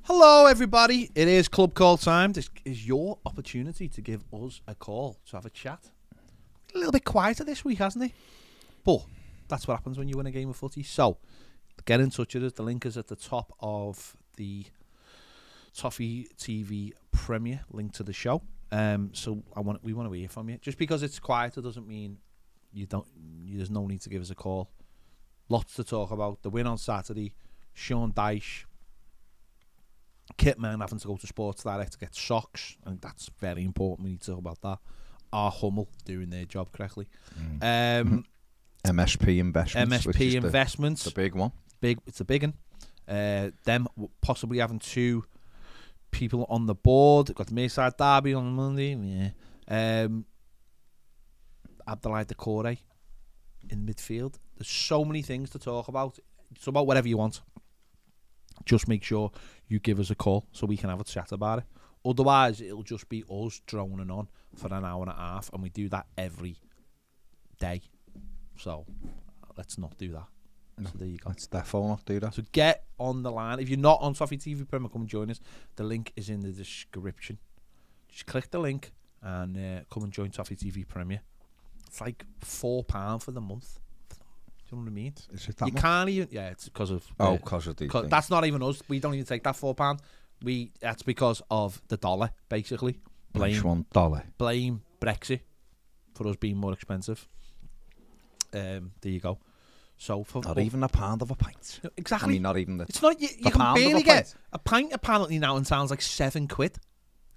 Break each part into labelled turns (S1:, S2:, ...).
S1: Hello, everybody. It is Club Call time. This is your opportunity to give us a call, to have a chat. A little bit quieter this week, hasn't it? But that's what happens when you win a game of footy. So, get in touch with us. The link is at the top of the Toffee TV Premier link to the show. So we want to hear from you. Just because it's quieter doesn't mean there's no need to give us a call. Lots to talk about. The win on Saturday. Sean Dyche. Kitman having to go to Sports Direct to get socks. I think that's very important. We need to talk about that. Our Hummel doing their job correctly.
S2: MSP investments.
S1: MSP investments.
S2: The big one.
S1: It's a big one. Them possibly having two people on the board. Got the Merseyside Derby on Monday. Yeah. Abdoulaye Doucouré in midfield. There's so many things to talk about. It's about whatever you want. Just make sure you give us a call so we can have a chat about it. Otherwise, it'll just be us droning on for an hour and a half, and we do that every day. So let's not do that.
S2: No,
S1: so there you go.
S2: Let's definitely not do that.
S1: So get on the line. If you're not on Toffee TV Premier, come and join us. The link is in the description. Just click the link and come and join Toffee TV Premier. It's like £4 for the month. Do you know what I mean?
S2: Is it that
S1: you
S2: much?
S1: can't even. Yeah, it's because of.
S2: Because of these things.
S1: That's not even us. We don't even take that £4. That's because of the dollar, basically.
S2: Blame dollar.
S1: Blame Brexit for us being more expensive. There you go. So for
S2: not even a pound of a pint.
S1: Exactly.
S2: I mean, not even the.
S1: It's not. You can barely get a pint apparently now, and sounds like £7.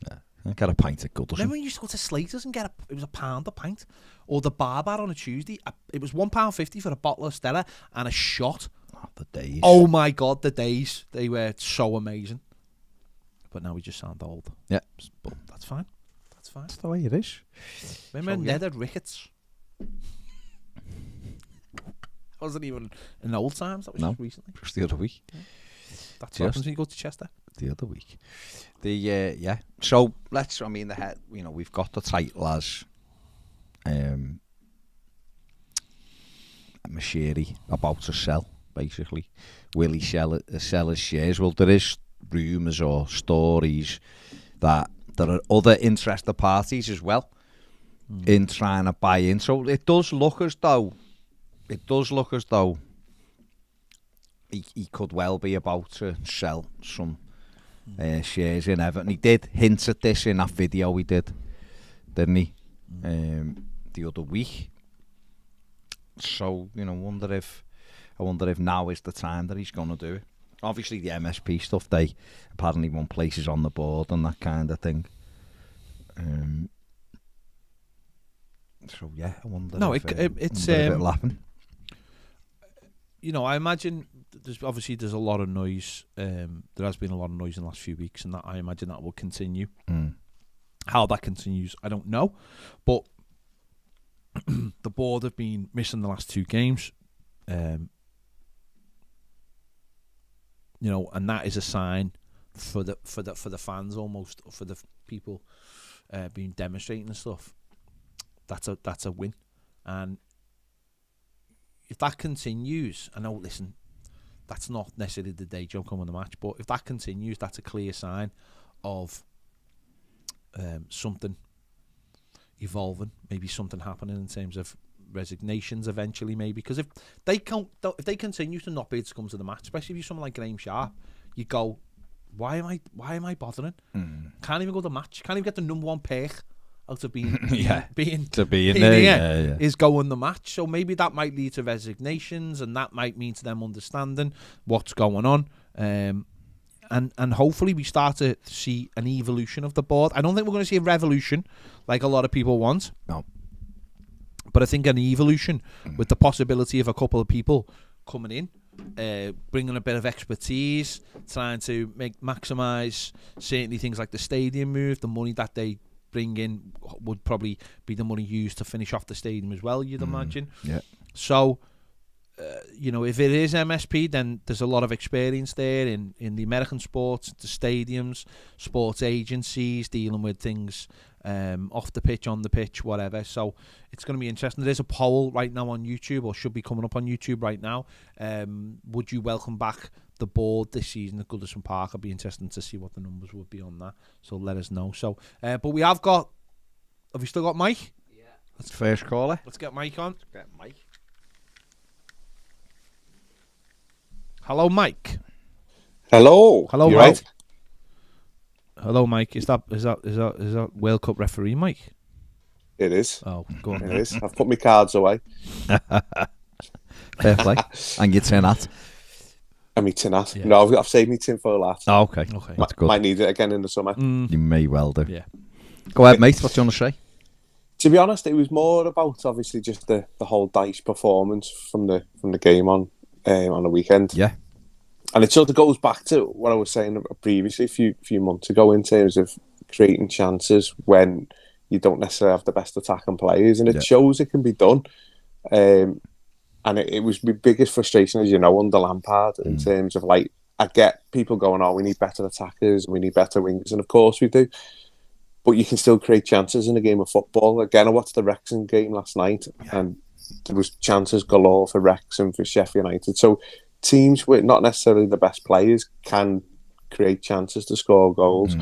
S2: Yeah, I get a pint at Goodison.
S1: Remember when you used to go to Slater's and it was £1 a pint, or the bar on a Tuesday? It was £1.50 for a bottle of Stella and a shot.
S2: Oh, the days.
S1: Oh my God, the days. They were so amazing. But now we just sound old.
S2: Yeah,
S1: but that's fine. That's fine.
S2: That's the way it is.
S1: Remember Ned had rickets? Wasn't even in old times. That was just recently.
S2: Just the other week.
S1: Yeah. That's what happens when you go to Chester.
S2: The other week. Yeah. So let's. I mean, we've got the title as Moshiri about to sell. Basically, will he sell his shares? Well, there is rumours or stories that there are other interested parties as well in trying to buy in. So it does look as though he could well be about to sell some shares in Everton. He did hint at this in that video he did, didn't he? The other week. So I wonder if now is the time that he's going to do it. Obviously, the MSP stuff, they apparently want places on the board and that kind of thing. So yeah, I wonder.
S1: No,
S2: if
S1: it's
S2: it'll happen.
S1: I imagine there's a lot of noise. There has been a lot of noise in the last few weeks, and that I imagine that will continue. How that continues, I don't know. But the board have been missing the last two games. And that is a sign for the fans, almost for the people being demonstrating and stuff. That's a win, and if that continues, I know. Listen, that's not necessarily the day Joe come on the match, but if that continues, that's a clear sign of something evolving. Maybe something happening in terms of resignations eventually, maybe, because if they continue to not be able to come to the match, especially if you're someone like Graham Sharp, you go, why am I bothering? Can't even go to the match, can't even get the number one perk out of being being there. Is going the match. So maybe that might lead to resignations, and that might mean to them understanding what's going on, and hopefully we start to see an evolution of the board. I don't think we're going to see a revolution like a lot of people want.
S2: No.
S1: But I think an evolution with the possibility of a couple of people coming in, bringing a bit of expertise, trying to maximise certainly things like the stadium move. The money that they bring in would probably be the money used to finish off the stadium as well, you'd imagine.
S2: Yeah.
S1: So, if it is MSP, then there's a lot of experience there in the American sports, the stadiums, sports agencies, dealing with things off the pitch, on the pitch, whatever. So it's going to be interesting. There's a poll right now on YouTube, or should be coming up on YouTube right now. Would you welcome back the board this season at Goodison Park. It'll be interesting to see what the numbers would be on that. So let us know. So, but we have we still got Mike?
S2: Yeah. That's first caller.
S1: Let's get Mike on.
S2: Get Mike.
S1: Hello, Mike.
S3: Hello,
S1: Mike.
S3: Right?
S1: Hello, Mike. Is that World Cup referee, Mike?
S3: It is.
S1: Oh, go on.
S3: It is. I've put my cards away.
S2: Fair play. And your tin hat.
S3: And my tin hat.
S1: Yeah.
S3: No, I've saved my tin foil hat.
S2: Oh, okay. That's good.
S3: Might need it again in the summer.
S2: You may well do.
S1: Yeah.
S2: Go ahead, mate. What do you want to say?
S3: To be honest, it was more about obviously just the whole Dyche performance from the game on the weekend.
S2: Yeah.
S3: And it sort of goes back to what I was saying previously a few months ago in terms of creating chances when you don't necessarily have the best attacking players, and it shows it can be done. And it was my biggest frustration, as you know, under Lampard in terms of like, I get people going, oh, we need better attackers, we need better wingers, and of course we do. But you can still create chances in a game of football. Again, I watched the Wrexham game last night, and there was chances galore for Wrexham, for Sheffield United. So teams with not necessarily the best players can create chances to score goals.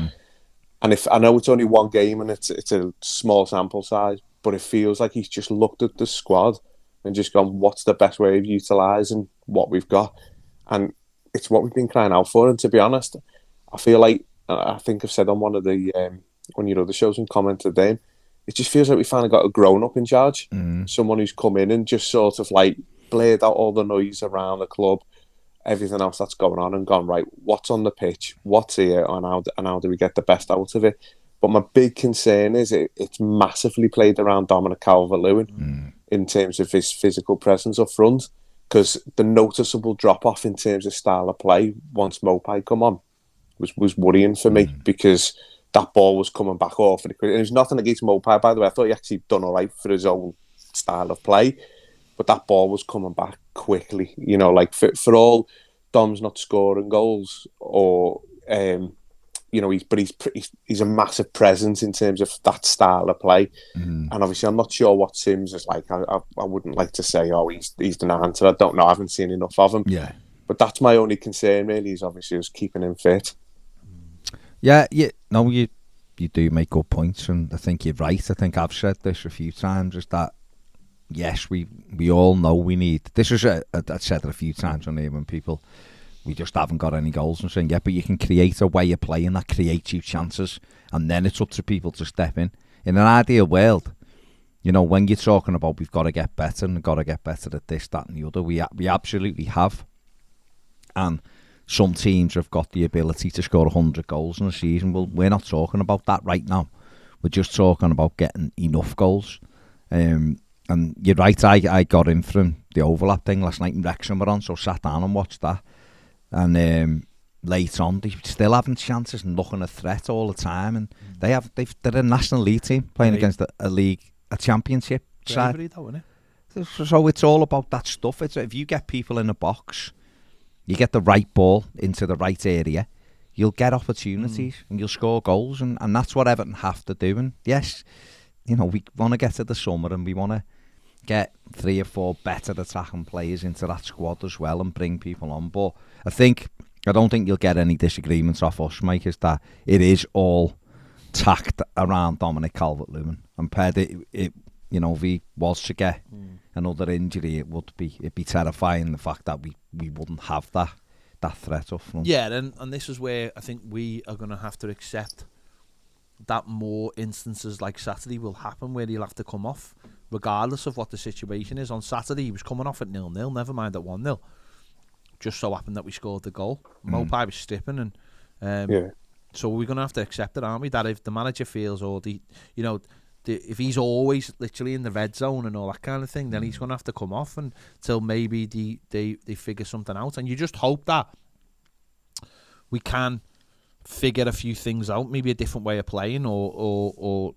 S3: And if I know it's only one game and it's a small sample size, but it feels like he's just looked at the squad and just gone, what's the best way of utilising what we've got? And it's what we've been crying out for. And to be honest, I feel like, I think I've said on one of the the shows and commented then, it just feels like we finally got a grown-up in charge. Someone who's come in and just sort of like blared out all the noise around the club, everything else that's going on, and gone, right, what's on the pitch, what's here, and how do we get the best out of it? But my big concern is it's massively played around Dominic Calvert-Lewin in terms of his physical presence up front, because the noticeable drop-off in terms of style of play once Mopai come on was worrying for me, because that ball was coming back awfully quick. And there's nothing against Mopai, by the way. I thought he actually done all right for his own style of play, but that ball was coming back quickly. You know, like for all Dom's not scoring goals, or he's a massive presence in terms of that style of play. And obviously, I'm not sure what Sims is like. I wouldn't like to say, oh, he's the answer. I don't know. I haven't seen enough of him.
S2: Yeah.
S3: But that's my only concern, really, is obviously just keeping him fit.
S2: Yeah. No, you do make good points, and I think you're right. I think I've said this a few times, is that yes, we all know we need. This is I said it a few times on here when people, we just haven't got any goals, and saying, yeah, but you can create a way of playing that creates you chances, and then it's up to people to step in. In an ideal world, you know, when you're talking about we've got to get better and got to get better at this, that, and the other, we absolutely have. And some teams have got the ability to score 100 goals in a season. Well, we're not talking about that right now. We're just talking about getting enough goals. And you're right, I got in from the overlap thing last night, and Wrexham were on, so sat down and watched that. And late on, they're still having chances and looking a threat all the time. And they're a National League team playing against a championship side.
S1: Though, isn't it?
S2: So it's all about that stuff. It's, if you get people in a box, you get the right ball into the right area, you'll get opportunities and you'll score goals. And that's what Everton have to do. And yes, you know, we want to get to the summer and we want to get 3 or 4 better attacking players into that squad as well and bring people on. But I don't think you'll get any disagreements off us, Mike, is that it is all tacked around Dominic Calvert-Lewin. And you know, if he was to get another injury, it'd be terrifying, the fact that we wouldn't have that threat up front.
S1: Yeah, and this is where I think we are going to have to accept that more instances like Saturday will happen, where he'll have to come off, regardless of what the situation is. On Saturday, he was coming off at 0-0, never mind at 1-0. Just so happened that we scored the goal. Mopai was stripping, and so we're going to have to accept it, aren't we? That if the manager feels, or if he's always literally in the red zone and all that kind of thing, then he's going to have to come off until maybe they figure something out. And you just hope that we can figure a few things out, maybe a different way of playing, or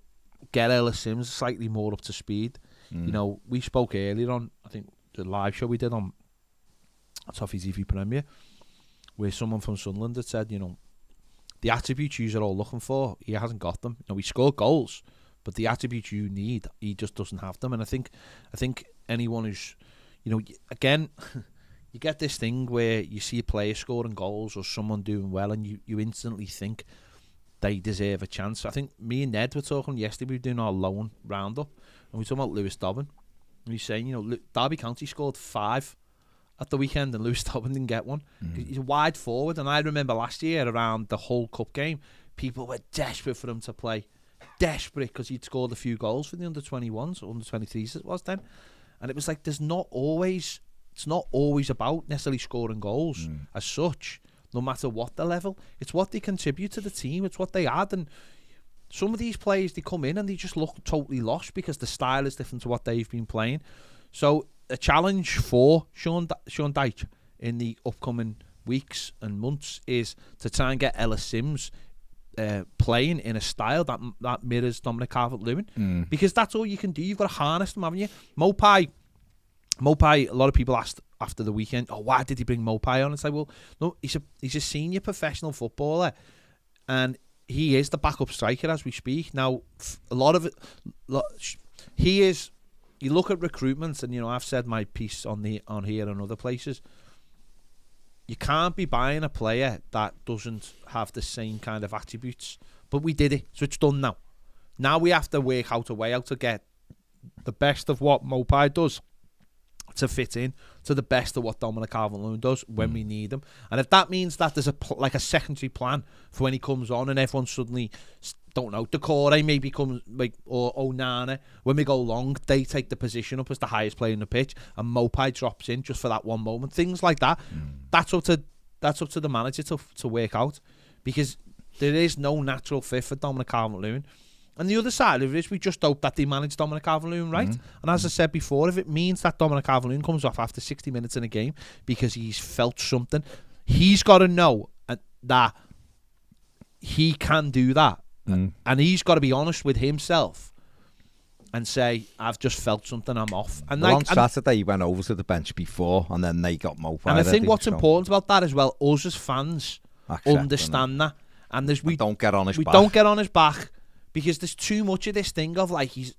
S1: get Ellis Sims slightly more up to speed. You know, we spoke earlier on, I think the live show we did on Toffee TV Premier, where someone from Sunderland had said, you know, the attributes you're all looking for, he hasn't got them. You know, he scored goals, but the attributes you need, he just doesn't have them. And I think anyone who's, you know, again, you get this thing where you see a player scoring goals or someone doing well, and you instantly think they deserve a chance. I think me and Ned were talking yesterday. We were doing our loan roundup, and we were talking about Lewis Dobbin. And he's saying, Derby County scored 5 at the weekend, and Lewis Dobbin didn't get one. He's a wide forward, and I remember last year around the Hull Cup game, people were desperate for him to play. Desperate, because he'd scored a few goals for the under-21s, or under-23s it was then. And it was like, it's not always about necessarily scoring goals as such, no matter what the level. It's what they contribute to the team. It's what they add. And some of these players, they come in and they just look totally lost because the style is different to what they've been playing. So a challenge for Sean Dyche in the upcoming weeks and months is to try and get Ellis Sims playing in a style that mirrors Dominic Calvert-Lewin, because that's all you can do. You've got to harness them, haven't you? Mopai, a lot of people asked after the weekend, why did he bring Mopai on? It's like, well, no, he's a senior professional footballer, and he is the backup striker as we speak. Now, a lot of it, he is. You look at recruitments, and I've said my piece on here and other places. You can't be buying a player that doesn't have the same kind of attributes. But we did it, so it's done now. Now we have to work out a way how to get the best of what Mopai does to fit in to the best of what Dominic Calvert-Lewin does when we need him. And if that means that there's a secondary plan for when he comes on and everyone suddenly, don't know, Decore maybe comes, like, or Onana, when we go long, they take the position up as the highest player in the pitch and Mopai drops in just for that one moment. Things like that. That's up to the manager to work out, because there is no natural fit for Dominic Calvert-Lewin. And the other side of it is we just hope that they manage Dominic Calvert-Lewin right. And as I said before, if it means that Dominic Calvert-Lewin comes off after 60 minutes in a game because he's felt something, he's got to know that he can do that. And he's got to be honest with himself and say, I've just felt something, I'm off. And
S2: on Saturday, he went over to the bench before, and then they got Mopai.
S1: And I think what's important about that as well, us as fans understand that. And we
S2: don't get on his back.
S1: We don't get on his back. Because there's too much of this thing of like, he's,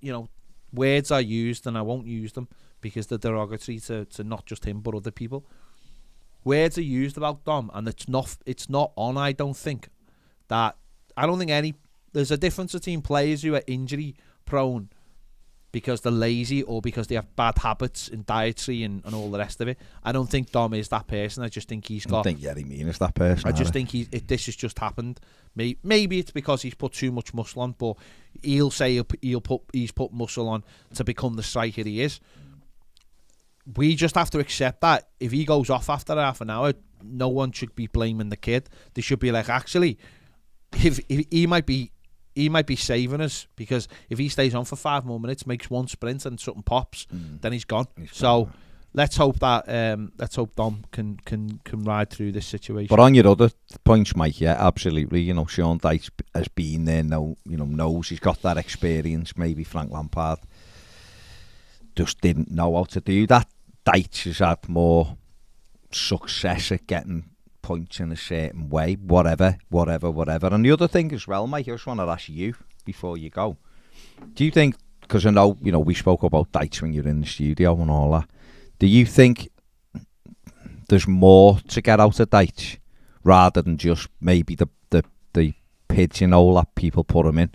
S1: words are used and I won't use them because they're derogatory to not just him but other people. Words are used about Dom, and it's not on, I don't think. There's a difference between players who are injury prone because they're lazy or because they have bad habits in dietary and all the rest of it. I don't think Dom is that person. I just think he's got...
S2: I don't think Yerry Mean is that person.
S1: I just think this has just happened. Maybe it's because he's put too much muscle on, but he'll say he's put muscle on to become the striker he is. We just have to accept that if he goes off after half an hour, no one should be blaming the kid. They should be like, actually, if he might be saving us, because if he stays on for 5 more minutes, makes one sprint and something pops, then he's gone. Let's hope that Dom can ride through this situation.
S2: But on your other points, Mike, yeah, absolutely. Sean Dyche has been there now. Knows he's got that experience. Maybe Frank Lampard just didn't know how to do that. Dyche has had more success at getting points in a certain way, whatever. And the other thing as well, Mike, I just want to ask you before you go. Do you think, because I know, we spoke about Dyche when you're in the studio and all that, do you think there's more to get out of Dyche rather than just maybe the pigeonhole that people put him in?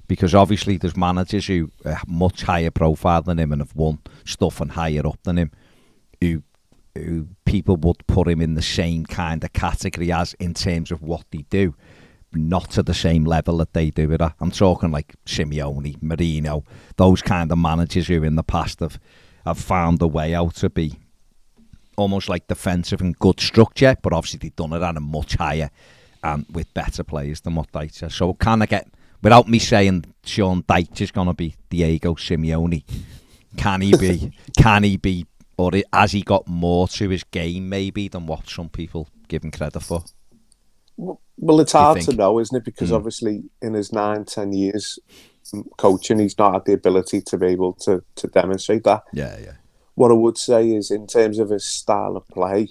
S2: Because obviously there's managers who are much higher profile than him and have won stuff and higher up than him, who people would put him in the same kind of category as in terms of what they do, not to the same level that they do it at. I'm talking like Simeone, Mourinho, those kind of managers who in the past have found a way out to be almost like defensive and good structure, but obviously they've done it at a much higher and with better players than what Dyche has. So can I get, without me saying Sean Dyche is going to be Diego Simeone, can he be, or has he got more to his game maybe than what some people give him credit for?
S3: Well, it's hard to know, isn't it? Because obviously in his 9-10 years coaching, he's not had the ability to be able to demonstrate that.
S2: Yeah.
S3: What I would say is, in terms of his style of play,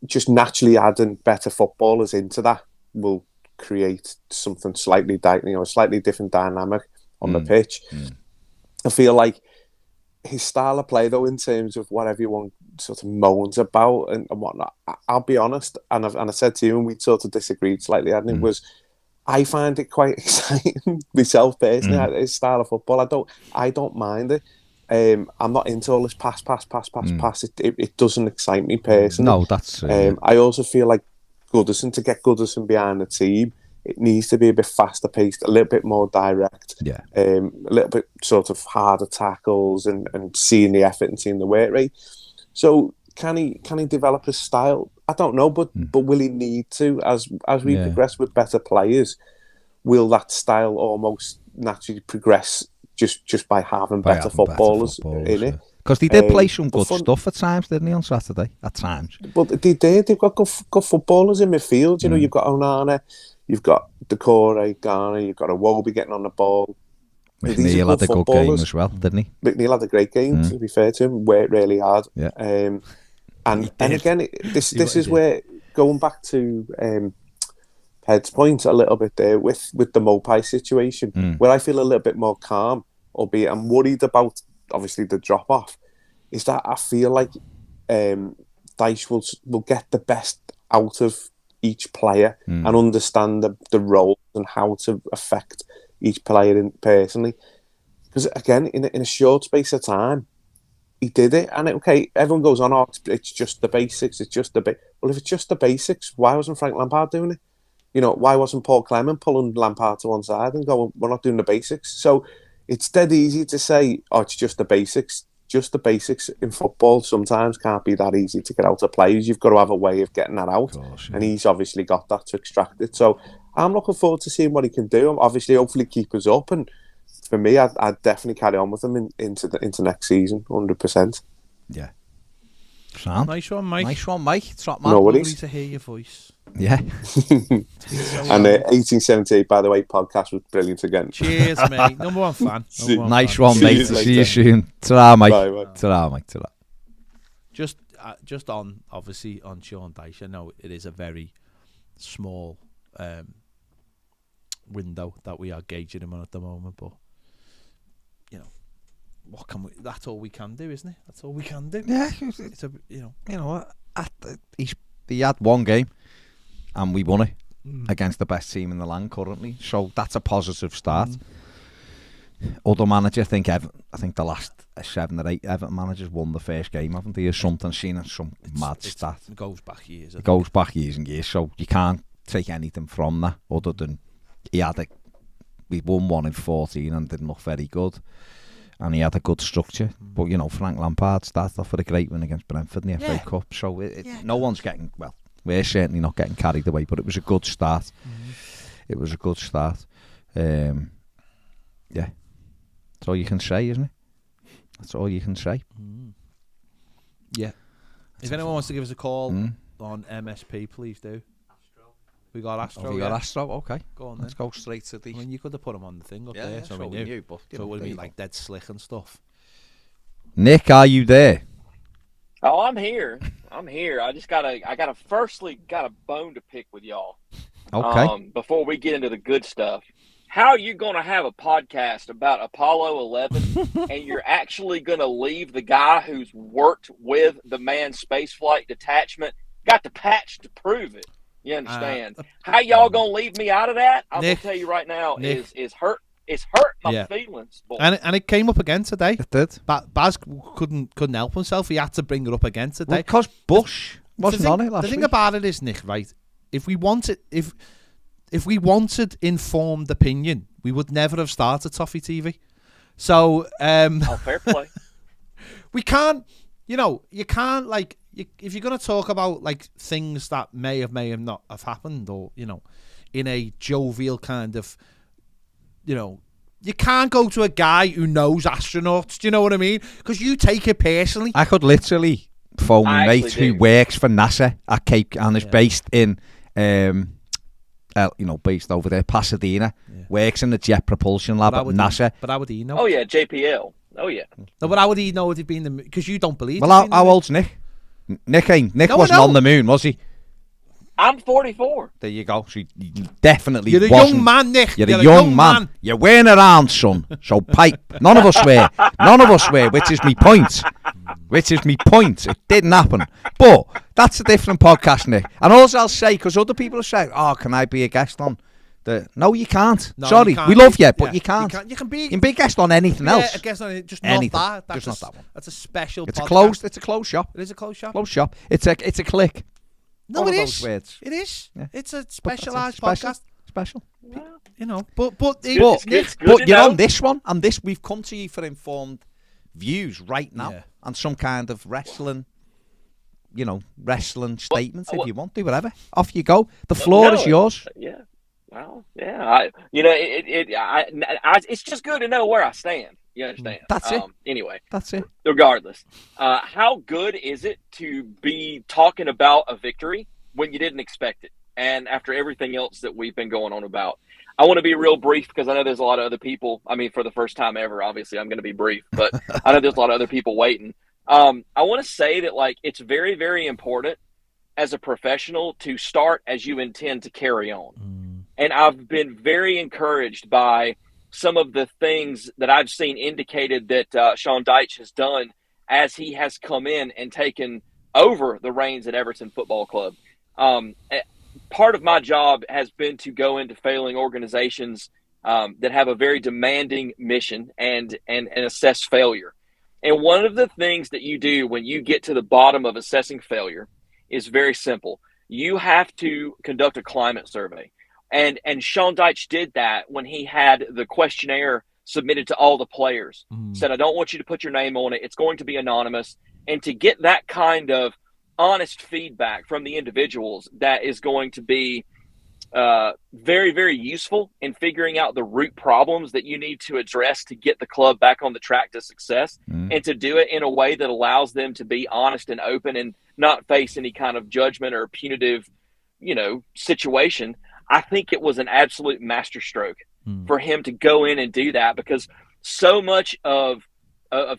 S3: just naturally adding better footballers into that will create something slightly, a slightly different dynamic on the pitch. I feel like his style of play, though, in terms of what everyone sort of moans about and whatnot, I'll be honest, and I said to you, and we sort of disagreed slightly, hadn't it, was I find it quite exciting myself personally. His style of football, I don't mind it. I'm not into all this pass. It doesn't excite me personally.
S2: No, that's.
S3: I also feel like to get Goodison behind the team, it needs to be a bit faster paced, a little bit more direct, a little bit sort of harder tackles, and seeing the effort and seeing the work rate. So can he develop his style? I don't know, but will he need to as we progress with better players? Will that style almost naturally progress just by having better footballers in it?
S2: Because they did play some good stuff at times, didn't he, on Saturday? At times.
S3: But they did. They've got good footballers in midfield. You know, you've got Onana, you've got Decore, Garner, you've got Iwobi getting on the ball.
S2: McNeil had a good game as well, didn't he?
S3: McNeil had a great game, to be fair to him. Worked really hard.
S2: Yeah.
S3: And again, this is where, going back to Ped's point a little bit there, with the Mopai situation, where I feel a little bit more calm, albeit I'm worried about, obviously, the drop-off, is that I feel like Dyche will get the best out of each player and understand the role and how to affect each player personally. Because, again, in a short space of time, he did it. And, everyone goes on, it's just the basics, Well, if it's just the basics, why wasn't Frank Lampard doing it? You know, why wasn't Paul Clement pulling Lampard to one side and going, we're not doing the basics? So it's dead easy to say, it's just the basics. Just the basics in football sometimes can't be that easy to get out of players. You've got to have a way of getting that out. And he's obviously got that to extract it. So I'm looking forward to seeing what he can do. Obviously, hopefully keep us up. And for me, I'd definitely carry on with him into next season, 100%.
S2: Yeah. Sound.
S1: Nice one, Mike.
S2: Nice one, Mike. Top man.
S3: No
S1: Lovely
S3: worries.
S1: to hear your voice.
S2: Yeah.
S3: And 1878, by the way, podcast was brilliant again.
S1: Cheers, mate. Number one fan.
S2: Nice one, mate. See you soon. Ta-ra, Mike.
S3: Bye.
S2: Ta-ra, Mike. Ta-ra.
S1: Just on, obviously, on Sean Dyche, I know it is a very small window that we are gauging him on at the moment, but, you know, what can we? That's all we can do, isn't it? That's all we can do.
S2: Yeah,
S1: it's a, you know
S2: what? He had one game, and we won it against the best team in the land currently. So that's a positive start. Other managers, I think the last 7 or 8 Everton managers won the first game, haven't they? Or something, seen some mad stat.
S1: It goes back years.
S2: It goes back years and years. So you can't take anything from that other than we won 1 in 14 and didn't look very good. And he had a good structure. But, you know, Frank Lampard started off with a great win against Brentford in the FA Cup. So no one's getting, we're certainly not getting carried away, but it was a good start. It was a good start. Yeah. That's all you can say, isn't it? That's all you can say.
S1: Yeah. If anyone wants to give us a call on MSP, please do. We got Astro.
S2: We got Astro, okay.
S1: Go on,
S2: Let's go straight to the...
S1: I mean, you could have put him on the thing up there, so we knew. But so it would have been like dead slick and stuff.
S2: Nick, are you there?
S4: Oh, I'm here. I gotta firstly got a bone to pick with y'all.
S2: Okay.
S4: Before we get into the good stuff. How are you going to have a podcast about Apollo 11 and you're actually going to leave the guy who's worked with the manned spaceflight detachment, got the patch to prove it? You understand? How y'all going to leave me out of that? I'm going to tell you right now, is hurt. It's hurt my feelings. Boy.
S1: And it came up again today.
S2: It did.
S1: Baz couldn't help himself. He had to bring it up again today.
S2: Because Bush wasn't on it last week.
S1: The thing about it is, Nick, right? If we wanted informed opinion, we would never have started Toffee TV. So,
S4: fair play.
S1: We can't, you can't, if you're going to talk about, things that may have not have happened, or, in a jovial kind of, you can't go to a guy who knows astronauts, do you know what I mean? Because you take it personally.
S2: I could literally phone my mate who works for NASA at Cape, and is based in... based over there, Pasadena, works in the Jet Propulsion Lab at NASA.
S1: But how would he know?
S4: Oh, yeah, JPL. Oh, yeah.
S1: No, but how would he know if he'd been because you don't believe.
S2: Well, how old's Nick? Nick wasn't on the moon, was he?
S4: I'm 44.
S2: There you go. So you definitely
S1: You're a
S2: wasn't.
S1: young man, Nick.
S2: You're a young man. You weren't around, son. So pipe. None of us were. None of us were, which is my point. It didn't happen. But that's a different podcast, Nick. And also I'll say, because other people are saying, oh, can I be a guest on? No, you can't.
S1: No,
S2: Sorry,
S1: you can't.
S2: we love you, but you can't.
S1: You can be
S2: a guest on anything else.
S1: A guest on it, just
S2: anything.
S1: not that. That's
S2: just not that one.
S1: That's a special
S2: It's
S1: podcast.
S2: It's a closed shop.
S1: It is a closed shop.
S2: Closed shop. It's a click.
S1: No,
S2: All
S1: it
S2: of
S1: is.
S2: those words.
S1: It is.
S2: Yeah.
S1: It's a
S2: But
S1: specialised
S2: that's it.
S1: podcast.
S2: Special.
S1: You know, but
S4: It's good
S2: but
S4: to
S2: you're
S4: know.
S2: on this one, and this we've come to you for informed views right now,
S1: Yeah.
S2: and some kind of wrestling statements if
S4: well-
S2: you want to, whatever. Off you go. The floor is yours.
S4: Yeah. Well, yeah. It's just good to know where I stand. You understand?
S2: That's it.
S4: Anyway,
S2: That's it.
S4: regardless, how good is it to be talking about a victory when you didn't expect it? And after everything else that we've been going on about, I want to be real brief because I know there's a lot of other people. I mean, for the first time ever, obviously, I'm going to be brief, but I know there's a lot of other people waiting. I want to say that, like, it's very, very important as a professional to start as you intend to carry on. And I've been very encouraged by some of the things that I've seen indicated that Sean Dyche has done as he has come in and taken over the reins at Everton Football Club. Part of my job has been to go into failing organizations that have a very demanding mission and assess failure. And one of the things that you do when you get to the bottom of assessing failure is very simple. You have to conduct a climate survey. And Sean Dyche did that when he had the questionnaire submitted to all the players. Said, I don't want you to put your name on it. It's going to be anonymous. And to get that kind of honest feedback from the individuals, that is going to be very, very useful in figuring out the root problems that you need to address to get the club back on the track to success, and to do it in a way that allows them to be honest and open and not face any kind of judgment or punitive, situation. I think it was an absolute masterstroke for him to go in and do that, because so much of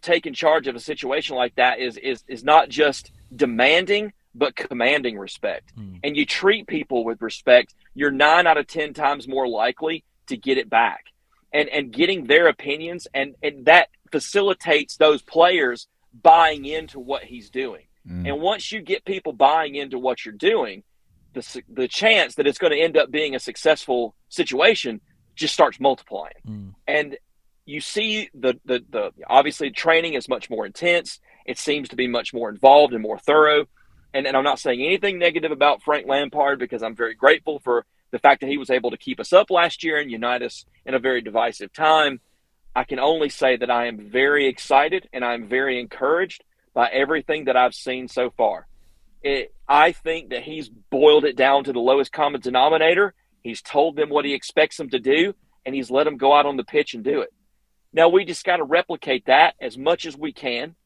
S4: taking charge of a situation like that is not just demanding, but commanding respect. And you treat people with respect, you're 9 out of 10 times more likely to get it back. And getting their opinions, and that facilitates those players buying into what he's doing. And once you get people buying into what you're doing, the chance that it's going to end up being a successful situation just starts multiplying. And you see the obviously training is much more intense. It seems to be much more involved and more thorough. And I'm not saying anything negative about Frank Lampard, because I'm very grateful for the fact that he was able to keep us up last year and unite us in a very divisive time. I can only say that I am very excited and I'm very encouraged by everything that I've seen so far. I think that he's boiled it down to the lowest common denominator. He's told them what he expects them to do, and he's let them go out on the pitch and do it. Now, we just got to replicate that as much as we can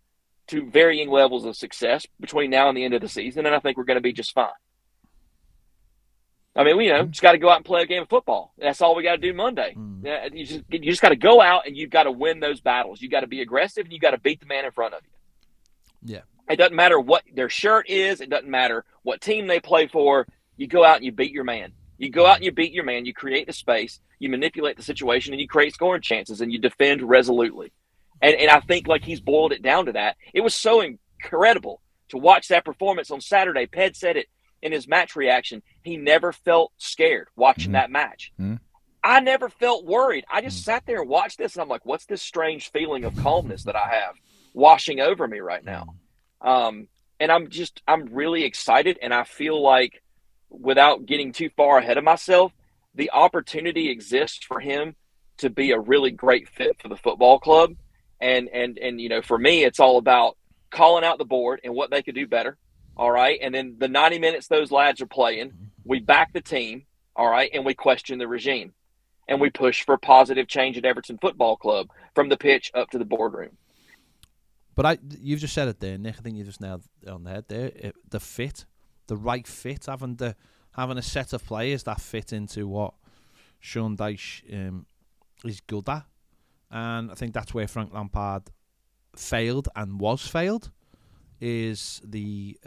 S4: to varying levels of success between now and the end of the season, and I think we're going to be just fine. I mean, just got to go out and play a game of football. That's all we got to do Monday. You just got to go out and you've got to win those battles. You got to be aggressive and you got to beat the man in front of you.
S1: Yeah.
S4: It doesn't matter what their shirt is. It doesn't matter what team they play for. You go out and you beat your man. You go out and you beat your man. You create the space. You manipulate the situation, and you create scoring chances, and you defend resolutely. And I think, like, he's boiled it down to that. It was so incredible to watch that performance on Saturday. Ped said it in his match reaction. He never felt scared watching that match. I never felt worried. I just sat there and watched this, and I'm like, what's this strange feeling of calmness that I have washing over me right now? And I'm really excited, and I feel like, without getting too far ahead of myself, the opportunity exists for him to be a really great fit for the football club. And for me, it's all about calling out the board and what they could do better. All right. And then the 90 minutes those lads are playing, we back the team. All right. And we question the regime, and we push for positive change at Everton Football Club from the pitch up to the boardroom.
S1: But you've just said it there, Nick. I think you just nailed it on the head there. The right fit, having a set of players that fit into what Sean Dyche is good at. And I think that's where Frank Lampard failed and was failed. is the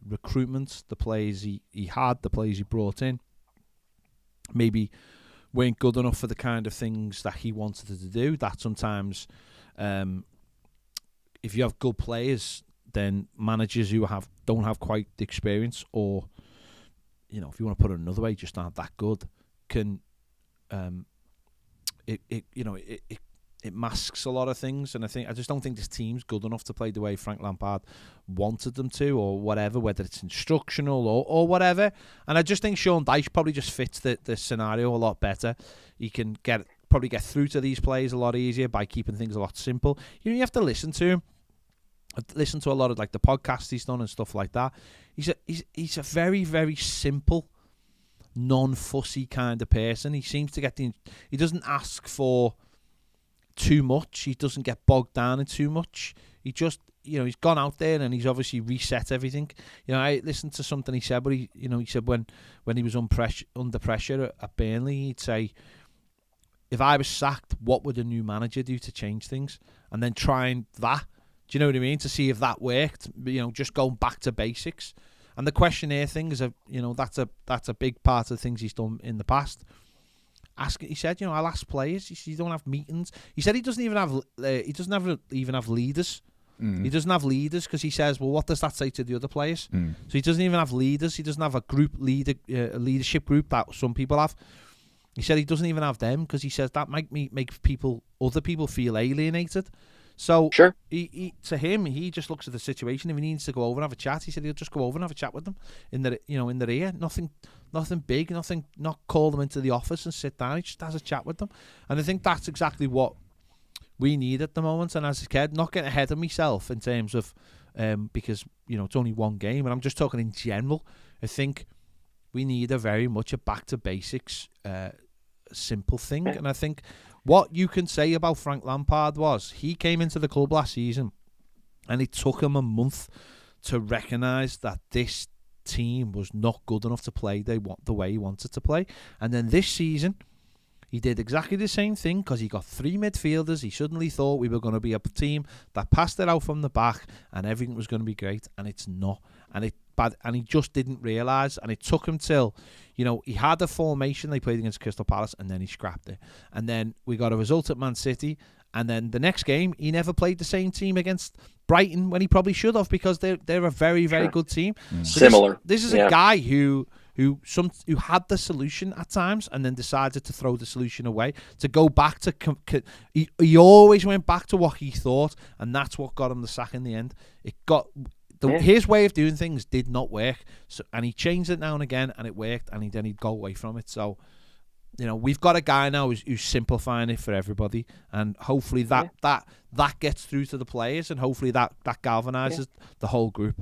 S1: recruitment, the players he had, the players he brought in, maybe weren't good enough for the kind of things that he wanted to do. That sometimes, if you have good players, then managers who don't have quite the experience, or if you want to put it another way, just aren't that good, can it masks a lot of things. And I just don't think this team's good enough to play the way Frank Lampard wanted them to, or whatever, whether it's instructional or whatever. And I just think Sean Dyche probably just fits the scenario a lot better. He can probably get through to these players a lot easier by keeping things a lot simple. You have to listen to him. I've listened to a lot of like the podcasts he's done and stuff like that. He's a very, very simple, non-fussy kind of person. He seems to he doesn't ask for too much. He doesn't get bogged down in too much. He just, he's gone out there and he's obviously reset everything. I listened to something he said, but he said when he was under pressure at Burnley, he'd say, if I was sacked, what would a new manager do to change things? And then trying that. Do you know what I mean? To see if that worked, just going back to basics. And the questionnaire thing is that's a big part of the things he's done in the past. He said, I'll ask players. You don't have meetings. He said he doesn't even have leaders. Mm. He doesn't have leaders because he says, well, what does that say to the other players? Mm. So he doesn't even have leaders. He doesn't have a leadership group that some people have. He said he doesn't even have them because he says that might make other people feel alienated. So
S4: sure.
S1: He just looks at the situation. If he needs to go over and have a chat, he said he'll just go over and have a chat with them in their ear. Nothing big, not call them into the office and sit down. He just has a chat with them. And I think that's exactly what we need at the moment. And as a kid, not getting ahead of myself in terms of because it's only one game, and I'm just talking in general. I think we need very much a back to basics, simple thing. And I think what you can say about Frank Lampard was he came into the club last season and it took him a month to recognise that this team was not good enough to play the way he wanted to play. And then this season, he did exactly the same thing because he got 3 midfielders. He suddenly thought we were going to be a team that passed it out from the back and everything was going to be great, and it's not. And he just didn't realise, and it took him till, he had a formation they played against Crystal Palace, and then he scrapped it. And then we got a result at Man City, and then the next game, he never played the same team against Brighton when he probably should have, because they're a very, very good team. So
S4: similar.
S1: This is a guy who had the solution at times and then decided to throw the solution away, to go back to... He always went back to what he thought, and that's what got him the sack in the end. His way of doing things did not work, and he changed it now and again, and it worked, and then he'd go away from it. So, we've got a guy now who's simplifying it for everybody, and hopefully that gets through to the players, and hopefully that galvanizes the whole group.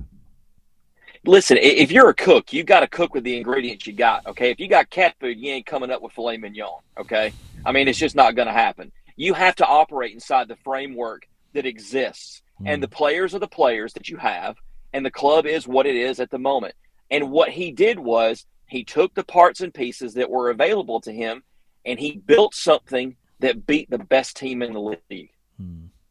S4: Listen, if you're a cook, you got to cook with the ingredients you got, okay? If you got cat food, you ain't coming up with filet mignon, okay? I mean, it's just not going to happen. You have to operate inside the framework that exists. And the players are the players that you have, and the club is what it is at the moment. And what he did was he took the parts and pieces that were available to him, and he built something that beat the best team in the league.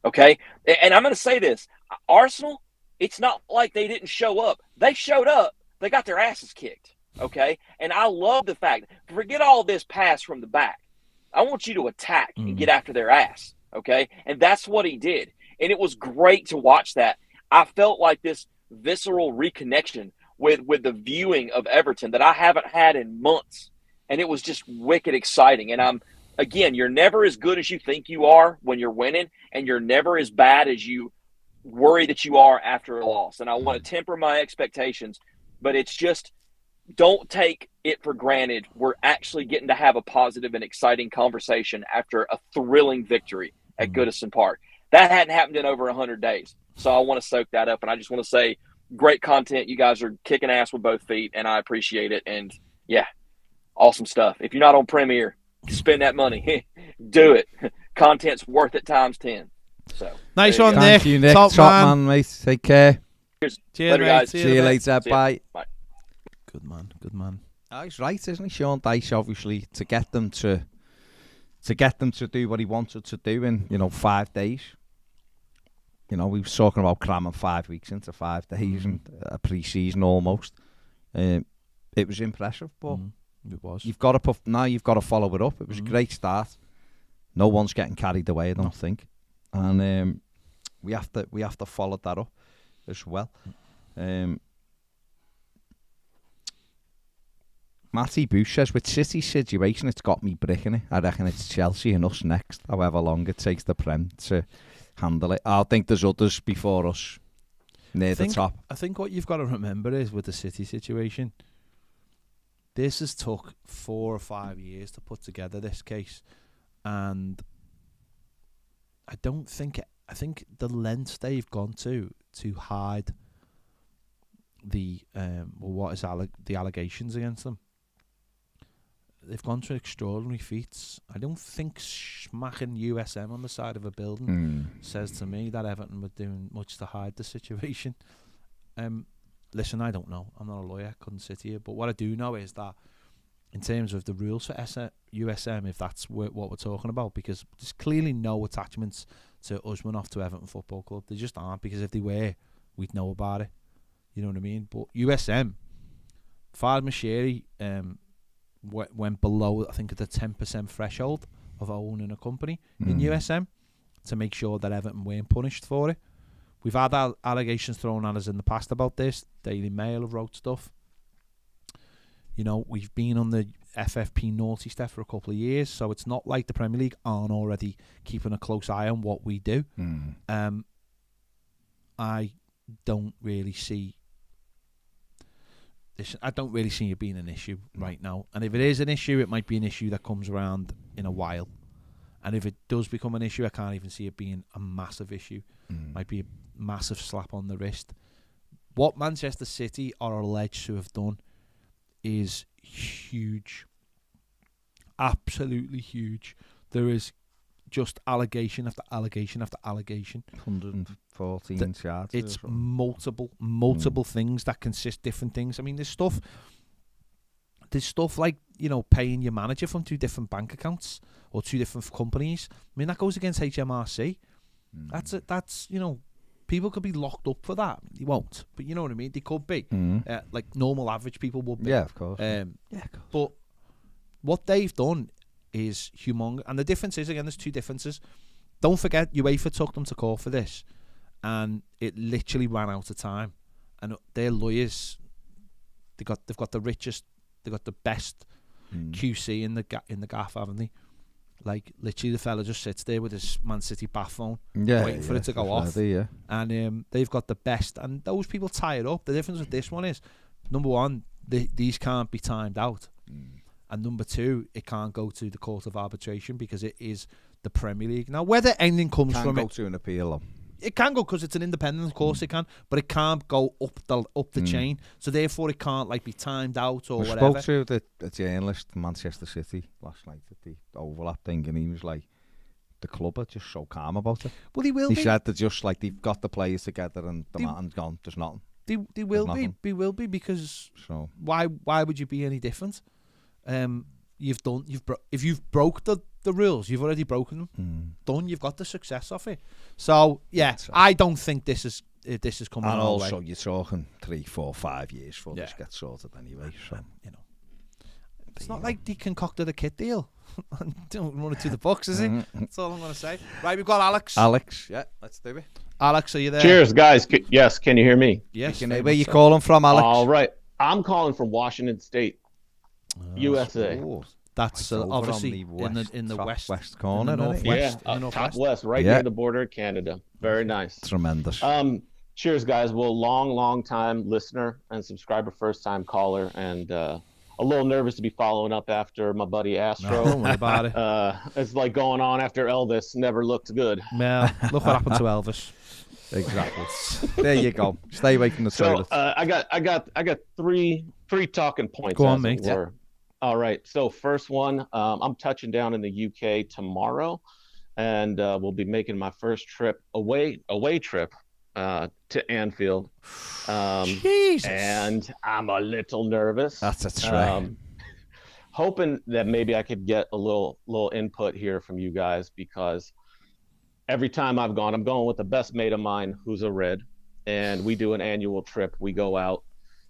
S4: Okay? And I'm going to say this. Arsenal, it's not like they didn't show up. They showed up. They got their asses kicked. Okay? And I love the fact, forget all this pass from the back. I want you to attack and get after their ass. Okay? And that's what he did. And it was great to watch that. I felt like this visceral reconnection with the viewing of Everton that I haven't had in months. And it was just wicked exciting. And you're never as good as you think you are when you're winning, and you're never as bad as you worry that you are after a loss. And I want to temper my expectations, but it's just, don't take it for granted. We're actually getting to have a positive and exciting conversation after a thrilling victory at Goodison Park. That hadn't happened in over 100 days. So I want to soak that up. And I just want to say, great content. You guys are kicking ass with both feet, and I appreciate it. And, awesome stuff. If you're not on Premier, spend that money. Do it. Content's worth it times 10. So
S1: nice one, Nick.
S2: Thank you, Nick. Top man, mate. Take care.
S4: Cheers.
S1: Cheers,
S4: later, guys.
S2: See you later. Bye.
S4: Bye.
S1: Good man.
S2: Oh, he's right, isn't he, Sean Dyche? Obviously, to get them to do what he wanted to do in 5 days. You know, we were talking about cramming 5 weeks into 5 days and a pre-season almost. It was impressive, but
S1: it was.
S2: you've got to follow it up. It was a great start. No one's getting carried away, I don't think, and we have to follow that up as well. Matty Bush says, with City's situation, it's got me bricking it. I reckon it's Chelsea and us next, however long it takes the Prem to handle it. I think there's others before us near the top.
S1: I think what you've got to remember is with the City situation, this has took 4 or 5 years to put together this case, and I think the lengths they've gone to hide the the allegations against them. They've gone to extraordinary feats. I don't think smacking USM on the side of a building says to me that Everton were doing much to hide the situation. Listen, I don't know. I'm not a lawyer. Couldn't sit here. But what I do know is that in terms of the rules for USM, if that's what we're talking about, because there's clearly no attachments to Usmanov to Everton Football Club. They just aren't, because if they were, we'd know about it. You know what I mean? But USM, Fard Moshiri, went below, I think, the 10% threshold of owning a company in USM to make sure that Everton weren't punished for it. We've had allegations thrown at us in the past about this. Daily Mail have wrote stuff. You know, we've been on the FFP naughty step for a couple of years, so it's not like the Premier League aren't already keeping a close eye on what we do. I don't really see this. I don't really see it being an issue right now. And if it is an issue, it might be an issue that comes around in a while. And if it does become an issue, I can't even see it being a massive issue. Might be a massive slap on the wrist. What Manchester City are alleged to have done is huge. Absolutely huge. There is just allegation after allegation after allegation.
S2: 114 charges.
S1: It's multiple things that consist different things. I mean, there's stuff like, you know, paying your manager from 2 different bank accounts or 2 different companies. I mean, that goes against HMRC. That's, you know, people could be locked up for that. They won't, but you know what I mean? They could be. Like normal average people would be.
S2: Yeah, of course.
S1: Of course. But what they've done is humongous. And the difference is, again, there's 2 differences. Don't forget, UEFA took them to court for this, and it literally ran out of time. And their lawyers, they've got the richest, they've got the best QC in the gaff, haven't they? Like, literally, the fella just sits there with his Man City bath phone, waiting for it to go off. And they've got the best, and those people tie it up. The difference with this one is, number one, these can't be timed out. And number 2, it can't go to the Court of Arbitration because it is the Premier League. Now, whether anything comes from it...
S2: Can go to an appeal.
S1: It can go because it's an independent, of course it can, but it can't go up the chain. So therefore, it can't like be timed out or whatever.
S2: I spoke to the journalist from Manchester City last night at the overlap thing, and he was like, the club are just so calm about it.
S1: Well, he will be.
S2: He said they're just like, they've got the players together and the man's gone, there's nothing.
S1: They will be. They will be, because why would you be any different? If you've broke the rules, you've already broken them. Done. You've got the success of it. So yeah, I don't think this is coming.
S2: And also, you're talking 3, 4, 5 years before this gets sorted anyway. So
S1: you know, it's not like they concocted a kit deal. Don't run it to the books, is it? That's all I'm going to say. Right, we've got Alex.
S2: Yeah, let's do it.
S1: Alex, are you there?
S5: Cheers, guys. Yes, can you hear me?
S1: Yes.
S2: Where you calling from, Alex?
S5: All right, I'm calling from Washington State, USA.
S1: That's obviously in the west
S2: corner,
S1: in the northwest.
S5: Yeah, top west, right near the border of Canada. Very nice.
S2: Tremendous.
S5: Cheers, guys. Well, long time listener and subscriber, first time caller, and a little nervous to be following up after my buddy Astro.
S1: Don't worry about it.
S5: It's like going on after Elvis. Never looked good.
S1: Well, look what happened to Elvis.
S2: Exactly. There you go. Stay away from the toilet.
S5: I got three talking points.
S1: Go on, mate.
S5: Yeah. All right. So first one, I'm touching down in the UK tomorrow, and we'll be making my first trip away trip to Anfield.
S1: Jesus.
S5: And I'm a little nervous.
S2: That's a try.
S5: Hoping that maybe I could get a little input here from you guys, because every time I've gone, I'm going with the best mate of mine who's a Red, and we do an annual trip. We go out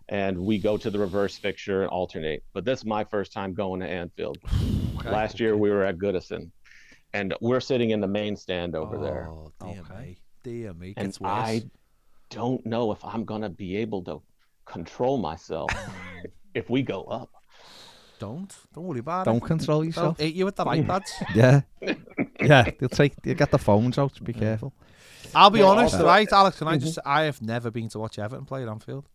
S5: and we go to the reverse fixture and alternate. But this is my first time going to Anfield. Last year we were at Goodison, and we're sitting in the main stand over there.
S1: Oh, dear me.
S5: And
S1: Gets worse.
S5: I don't know if I'm going to be able to control myself if we go up.
S1: Don't worry about
S2: Don't
S1: it.
S2: control yourself.
S1: Don't hit you with the iPads.
S2: Yeah. Yeah, they'll get the phones out, be careful.
S1: I'll be honest,
S5: also-
S1: right, Alex, can I just say, I have never been to watch Everton play at Anfield.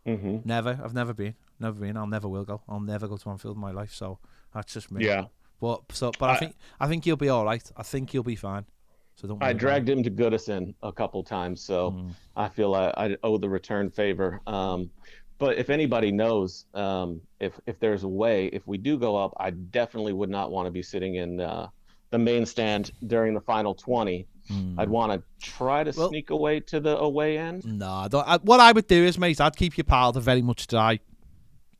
S5: Mm-hmm.
S1: Never. I've never been. I'll never will go. I'll never go to Anfield in my life, so that's just me.
S5: Yeah.
S1: But I think you'll be all right. I think you'll be fine. So don't worry
S5: I
S1: about
S5: dragged
S1: it.
S5: him to Goodison a couple times, so I feel I owe the return favor. But if anybody knows, if there's a way, if we do go up, I definitely would not want to be sitting in the main stand during the final 20. I'd want to try to sneak away to the away end.
S1: No, what I would do is, mate, I'd keep your powder very much dry.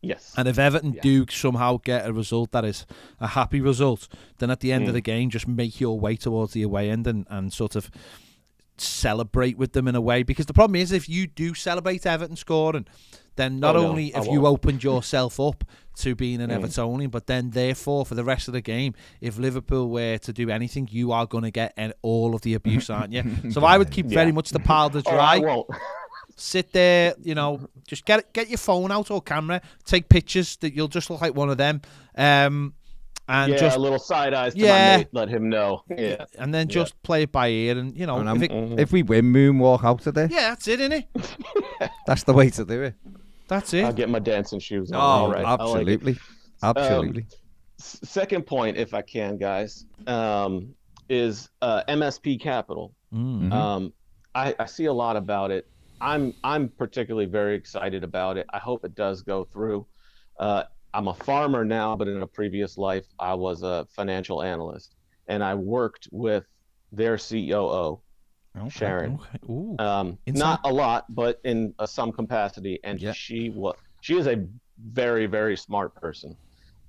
S5: Yes.
S1: And if Everton do somehow get a result that is a happy result, then at the end of the game, just make your way towards the away end and sort of celebrate with them in a way. Because the problem is, if you do celebrate Everton scoring, then not only have you opened yourself up to being an Evertonian, but then therefore for the rest of the game, if Liverpool were to do anything, you are going to get all of the abuse, aren't you? So I would keep very much the powder dry.
S5: I won't.
S1: Sit there, just get your phone out or camera, take pictures that you'll just look like one of them. And just
S5: a little side eyes to my mate, let him know. Yeah.
S1: And then just play it by ear and,
S2: if we win, moonwalk out of there.
S1: Yeah, that's it, innit?
S2: That's the way to do it.
S1: That's it.
S5: I'll get my dancing shoes on.
S1: Oh,
S5: All right.
S2: Absolutely. Absolutely.
S5: Second point, if I can, guys, is MSP Capital. I see a lot about it. I'm particularly very excited about it. I hope it does go through. I'm a farmer now, but in a previous life, I was a financial analyst, and I worked with their COO, Sharon.
S1: Ooh.
S5: Not a lot, but in some capacity. And she is a very, very smart person.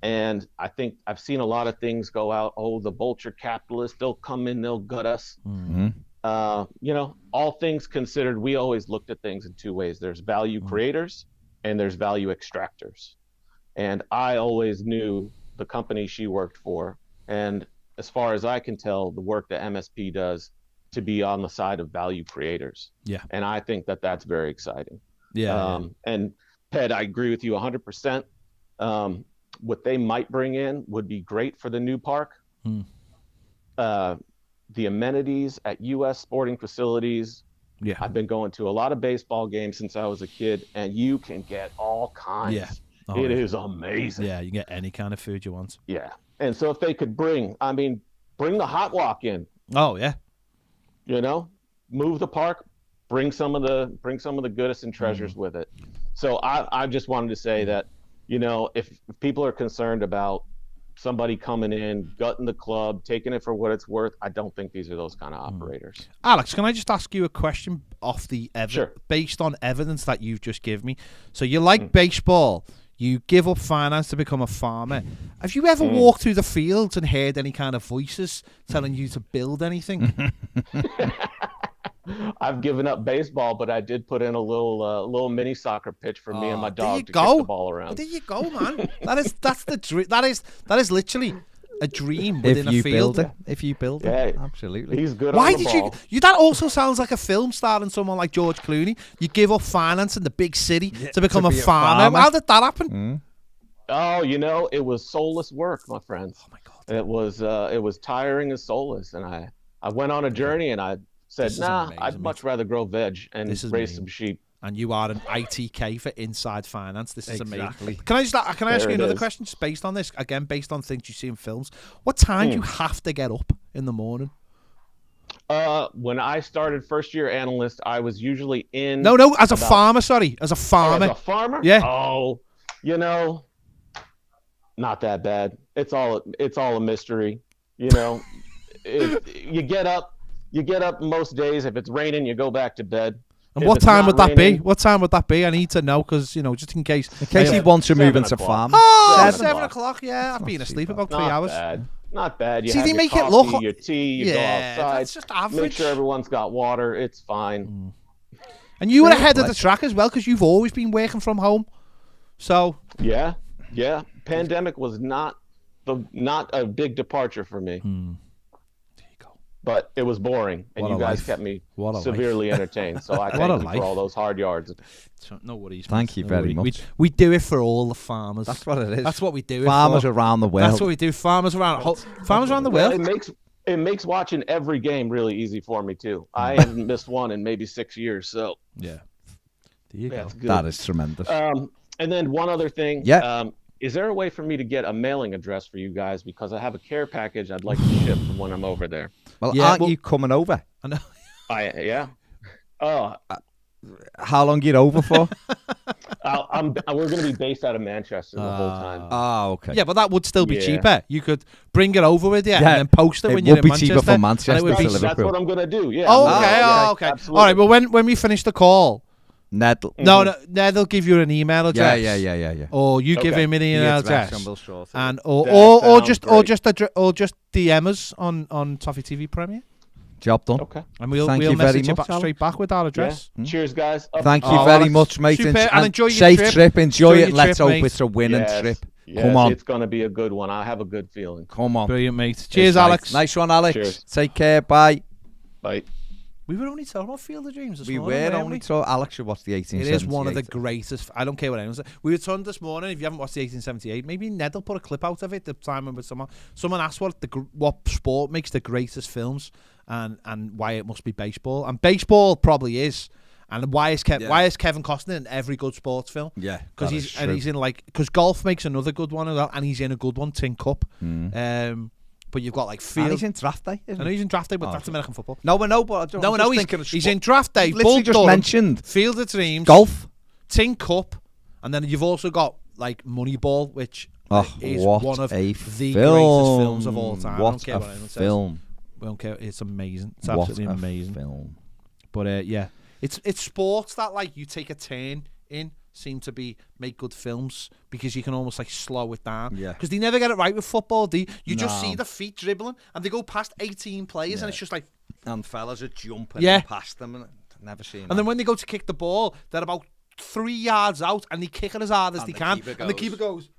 S5: And I think I've seen a lot of things go out. Oh, the vulture capitalists, they'll come in, they'll gut us. All things considered, we always looked at things in two ways. There's value creators and there's value extractors. And I always knew the company she worked for. And as far as I can tell, the work that MSP does to be on the side of value creators. Yeah. And I think that that's very exciting. Yeah. And Ped, I agree with you 100%. What they might bring in would be great for the new park. The amenities at U.S. sporting facilities. Yeah. I've been going to a lot of baseball games since I was a kid, and you can get all kinds. Yeah. It is amazing.
S1: Yeah, you can get any kind of food you want.
S5: Yeah. And so if they could bring the hot walk in.
S1: Oh, yeah.
S5: Move the park, bring some of the Goodison treasures with it. So I just wanted to say that, if people are concerned about somebody coming in, gutting the club, taking it for what it's worth, I don't think these are those kind of operators.
S1: Alex, can I just ask you a question off the based on evidence that you've just given me? So you like baseball, you give up finance to become a farmer. Have you ever walked through the fields and heard any kind of voices telling you to build anything?
S5: I've given up baseball, but I did put in a little mini soccer pitch for me and my dog to kick the ball around.
S1: There you go, man. That's the dream. That is literally a dream within a field.
S2: If you build it, absolutely.
S5: He's good.
S1: Why
S5: on the
S1: did
S5: ball.
S1: you? That also sounds like a film starring someone like George Clooney. You give up finance in the big city to become a farmer. How did that happen?
S5: Oh, it was soulless work, my friends. Oh my God. It was tiring as soulless, and I went on a journey, and I said, I'd much rather grow veg and raise some sheep.
S1: And you are an ITK for inside finance. This is amazing. Can I ask you another question just based on this? Again, based on things you see in films. What time do you have to get up in the morning?
S5: When I started first year analyst, I was usually in.
S1: No, as a farmer, sorry. As a farmer.
S5: As a farmer?
S1: Yeah.
S5: Oh, not that bad. It's all a mystery. You get up. You get up most days. If it's raining, you go back to bed.
S1: And what time would that be? What time would that be? I need to know because, just in case
S2: he wants to move into farm.
S1: Oh, 7 o'clock. Yeah, I've been asleep about 3 hours.
S5: Bad. Not bad. You
S1: See,
S5: have
S1: they
S5: your
S1: make it
S5: coffee,
S1: look-
S5: your tea, you go outside.
S1: That's just average.
S5: Make sure everyone's got water. It's fine.
S1: And you were
S2: Fair
S1: ahead of
S2: play.
S1: the track as well because you've always been working from home. So
S5: Yeah. Pandemic was not a big departure for me.
S1: there you go.
S5: But it was boring, and
S1: What
S5: you
S1: a
S5: guys
S1: life.
S5: kept me
S1: What a
S5: severely entertained. So I
S1: What
S5: thank
S1: a
S5: you
S1: life.
S5: for all those hard yards.
S1: So, no worries.
S2: Thank
S1: mate.
S2: you
S1: No
S2: very
S1: worries.
S2: much.
S1: We do it for all the farmers.
S2: That's what it is.
S1: That's what we do.
S2: Farmers
S1: it for.
S2: around the world.
S1: That's what we do. Farmers around the
S5: Well,
S1: world.
S5: it makes watching every game really easy for me too. I haven't missed one in maybe 6 years, so
S1: Yeah. There you go.
S5: that's good.
S2: That is tremendous.
S5: And then one other thing.
S2: Yeah.
S5: Is there a way for me to get a mailing address for you guys? Because I have a care package I'd like to ship from when I'm over there.
S2: Well,
S1: yeah,
S2: aren't you coming over?
S1: I know.
S5: Yeah. Oh,
S2: How long you over for?
S5: we're going to be based out of Manchester the whole time.
S2: Oh, okay.
S1: Yeah, but that would still be
S5: Yeah.
S1: cheaper. You could bring it over with you and
S2: Yeah,
S1: then post it
S2: it
S1: when you're
S2: would
S1: in
S2: be
S1: Manchester.
S2: cheaper from
S1: and
S2: Manchester
S1: it would be
S2: to
S5: That's
S2: Liverpool.
S5: what I'm going to do. Yeah.
S1: Oh,
S5: I'm
S1: okay.
S5: not-
S1: Oh, okay.
S5: absolutely.
S1: All right. Well, when we finish the call,
S2: Ned.
S1: no, they'll give you an email address.
S2: Yeah.
S1: Or you give
S5: Okay.
S1: him an email address, and or
S5: That
S1: just
S5: sounds
S1: DM us on Toffee TV Premier,
S2: Job done.
S5: Okay.
S1: and we'll
S2: Thank you very
S1: message you
S2: much,
S1: back straight back with our address.
S5: Yeah. Cheers, guys.
S2: Thank you
S1: Oh,
S2: very
S1: Alex,
S2: much, mate.
S1: super, and enjoy your
S2: safe
S1: trip.
S2: Enjoy
S1: Enjoy
S2: it.
S1: your
S2: Let's
S1: trip,
S2: hope
S1: mate.
S2: it's a winning trip.
S5: Yes,
S2: Come on.
S5: It's going to be a good one. I have a good feeling.
S2: Come on.
S1: Brilliant, mate. Cheers,
S2: Right.
S1: Alex.
S2: Nice one, Alex.
S5: Cheers.
S2: Take care. Bye.
S5: Bye.
S1: We were only talking about Field of Dreams this
S2: We
S1: morning.
S2: were
S1: weren't
S2: only
S1: we?
S2: so Alex should watch the 1878.
S1: It is one of the greatest. I don't care what anyone says. We were talking this morning. If you haven't watched the 1878, maybe Ned will put a clip out of it. The time when someone asked what sport makes the greatest films and why it must be baseball. And baseball probably is. And why is Kevin Costner in every good sports film?
S2: Yeah,
S1: because he's in because golf makes another good one as well, and he's in a good one, Tin Cup. But you've got like Field.
S2: And he's in draft day.
S1: I know he's in draft day, but that's American football.
S2: No, but
S1: He's in draft day.
S2: Literally just mentioned
S1: Field of Dreams,
S2: golf,
S1: Tin Cup, and then you've also got like Moneyball, which is one of the greatest films of all time. I don't care what anyone says. We don't care. It's amazing. It's absolutely amazing.
S2: Film.
S1: But yeah, it's sports that like you take a turn in seem to make good films because you can almost like slow it down.
S2: Yeah.
S1: Because they never get it right with football. You just see the feet dribbling and they go past 18 players and it's just like.
S2: And fellas are jumping past them and never seen.
S1: And then when they go to kick the ball, they're about 3 yards out and they kick it as hard as they can. And the keeper goes.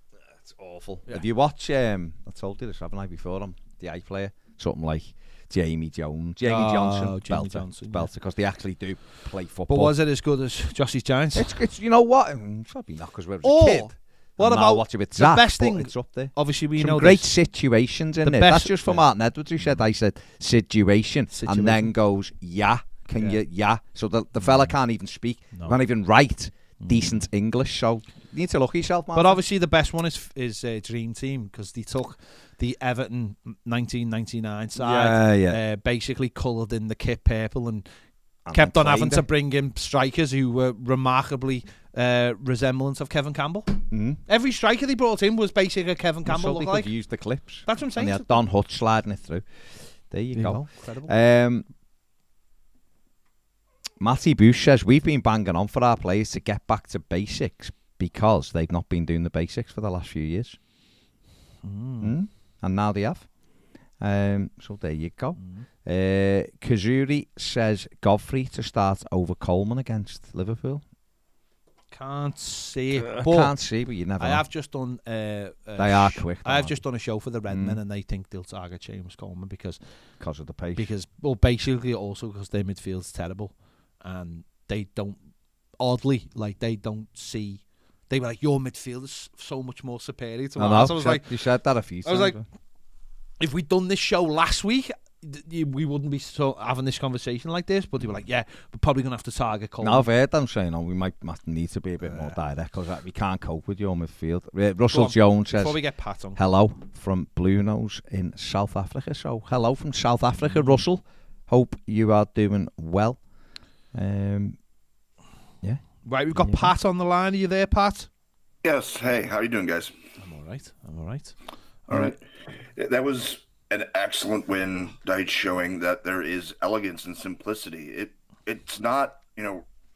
S2: It's awful.
S1: Yeah.
S2: If you watch, I told you this, haven't I, before? The eye player, something like Jamie Johnson, Belter, because they actually do play football.
S1: But was it as good as Jossie's Giants?
S2: It's you know what? It's probably not because we were a kid.
S1: What about
S2: watch it with Zach,
S1: the best thing?
S2: It's up there.
S1: Obviously, we
S2: Some
S1: know
S2: great
S1: this.
S2: situations in
S1: The
S2: it.
S1: best-
S2: That's just from Martin Edwards who said. I said situation, and then goes Can you? So the fella can't even speak. Can't even write decent English. So you need to look at yourself, man.
S1: But obviously, the best one is Dream Team because they took the Everton 1999 side, basically coloured in the kit purple and kept on having to bring in strikers who were remarkably resemblant of Kevin Campbell. Every striker they brought in was basically a Kevin Campbell look like.
S2: Use the clips.
S1: That's what I'm saying.
S2: And they had Don Hutch sliding it through. There you go.
S1: Incredible.
S2: Matthew Bush says we've been banging on for our players to get back to basics because they've not been doing the basics for the last few years. And now they have. So there you go. Kazuri says Godfrey to start over Coleman against Liverpool.
S1: Can't see it.
S2: I
S1: But
S2: can't see, but you never know.
S1: I have just done.
S2: They are quick.
S1: I have just done a show for the Redmen, and they think they'll target James Coleman because
S2: of the pace.
S1: Basically also because their midfield's terrible, and they don't. Oddly, like they don't see. They were like, your midfield is so much more superior to ours. I was like,
S2: you said that a few times.
S1: I was like, if we'd done this show last week, we wouldn't be having this conversation like this. But they were like, yeah, we're probably going to have to target Coleman.
S2: No, I've heard them saying, we might need to be a bit more direct because we can't cope with your midfield. Russell Jones says,
S1: before we get pat on,
S2: hello from Blue Nose in South Africa. So, hello from South Africa, Russell. Hope you are doing well. Yeah.
S1: Right, we've got Pat on the line. Are you there, Pat?
S6: Yes. Hey, how you doing, guys?
S1: I'm all right.
S6: All right. That was an excellent win, Dyche, showing that there is elegance and simplicity. It's not,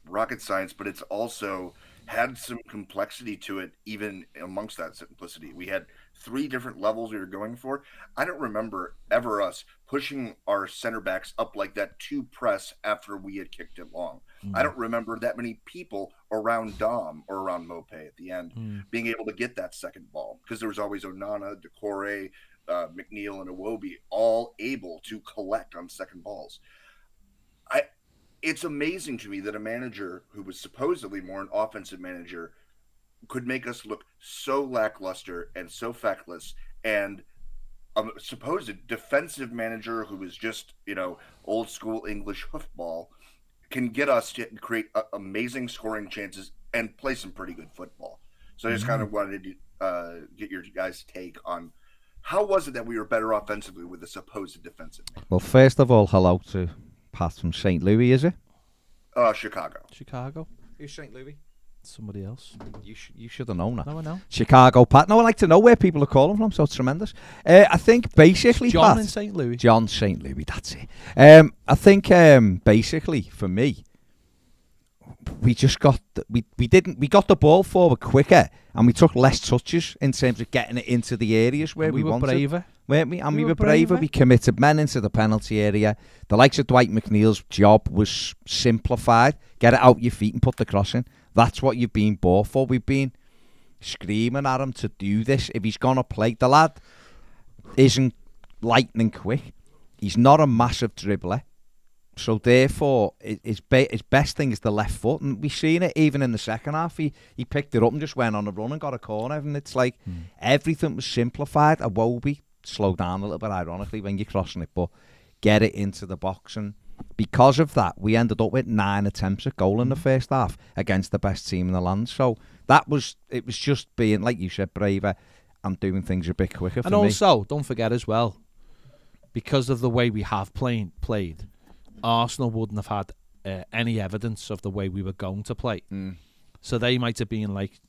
S6: rocket science, but it's also had some complexity to it, even amongst that simplicity. We had 3 different levels we were going for. I don't remember ever us pushing our center backs up like that to press after we had kicked it long. I don't remember that many people around Dom or around Mope at the end being able to get that second ball, because there was always Onana, Decore, McNeil, and Iwobi all able to collect on second balls. It's amazing to me that a manager who was supposedly more an offensive manager could make us look so lackluster and so feckless, and a supposed defensive manager who was just, old school English hoofball can get us to create amazing scoring chances and play some pretty good football. So I just kind of wanted to get your guys' take on how was it that we were better offensively with a supposed defensive manager?
S2: Well, first of all, hello to Pat from St. Louis, is it?
S1: Chicago.
S2: Who's St. Louis?
S1: Somebody else.
S2: You should have known that.
S1: No, I know.
S2: Chicago, Pat. No, I like to know where people are calling from, so it's tremendous. I think basically,
S1: John
S2: Pat,
S1: in St. Louis.
S2: John St. Louis, that's it. I think basically for me, we just got we got the ball forward quicker, and we took less touches in terms of getting it into the areas where we
S1: were
S2: wanted.
S1: braver.
S2: Weren't we? And we were braver. We committed men into the penalty area. The likes of Dwight McNeil's job was simplified. Get it out your feet and put the cross in. That's what you've been bought for. We've been screaming at him to do this. If he's going to play, the lad isn't lightning quick. He's not a massive dribbler. So therefore, his best thing is the left foot. And we've seen it even in the second half. He picked it up and just went on a run and got a corner. And it's like everything was simplified. Iwobi slowed down a little bit, ironically, when you're crossing it. But get it into the box. And because of that, we ended up with 9 attempts at goal in the first half against the best team in the land. So it was just being, like you said, braver and doing things a bit quicker for me.
S1: And also, don't forget as well, because of the way we have played, Arsenal wouldn't have had any evidence of the way we were going to play. So they might have been like,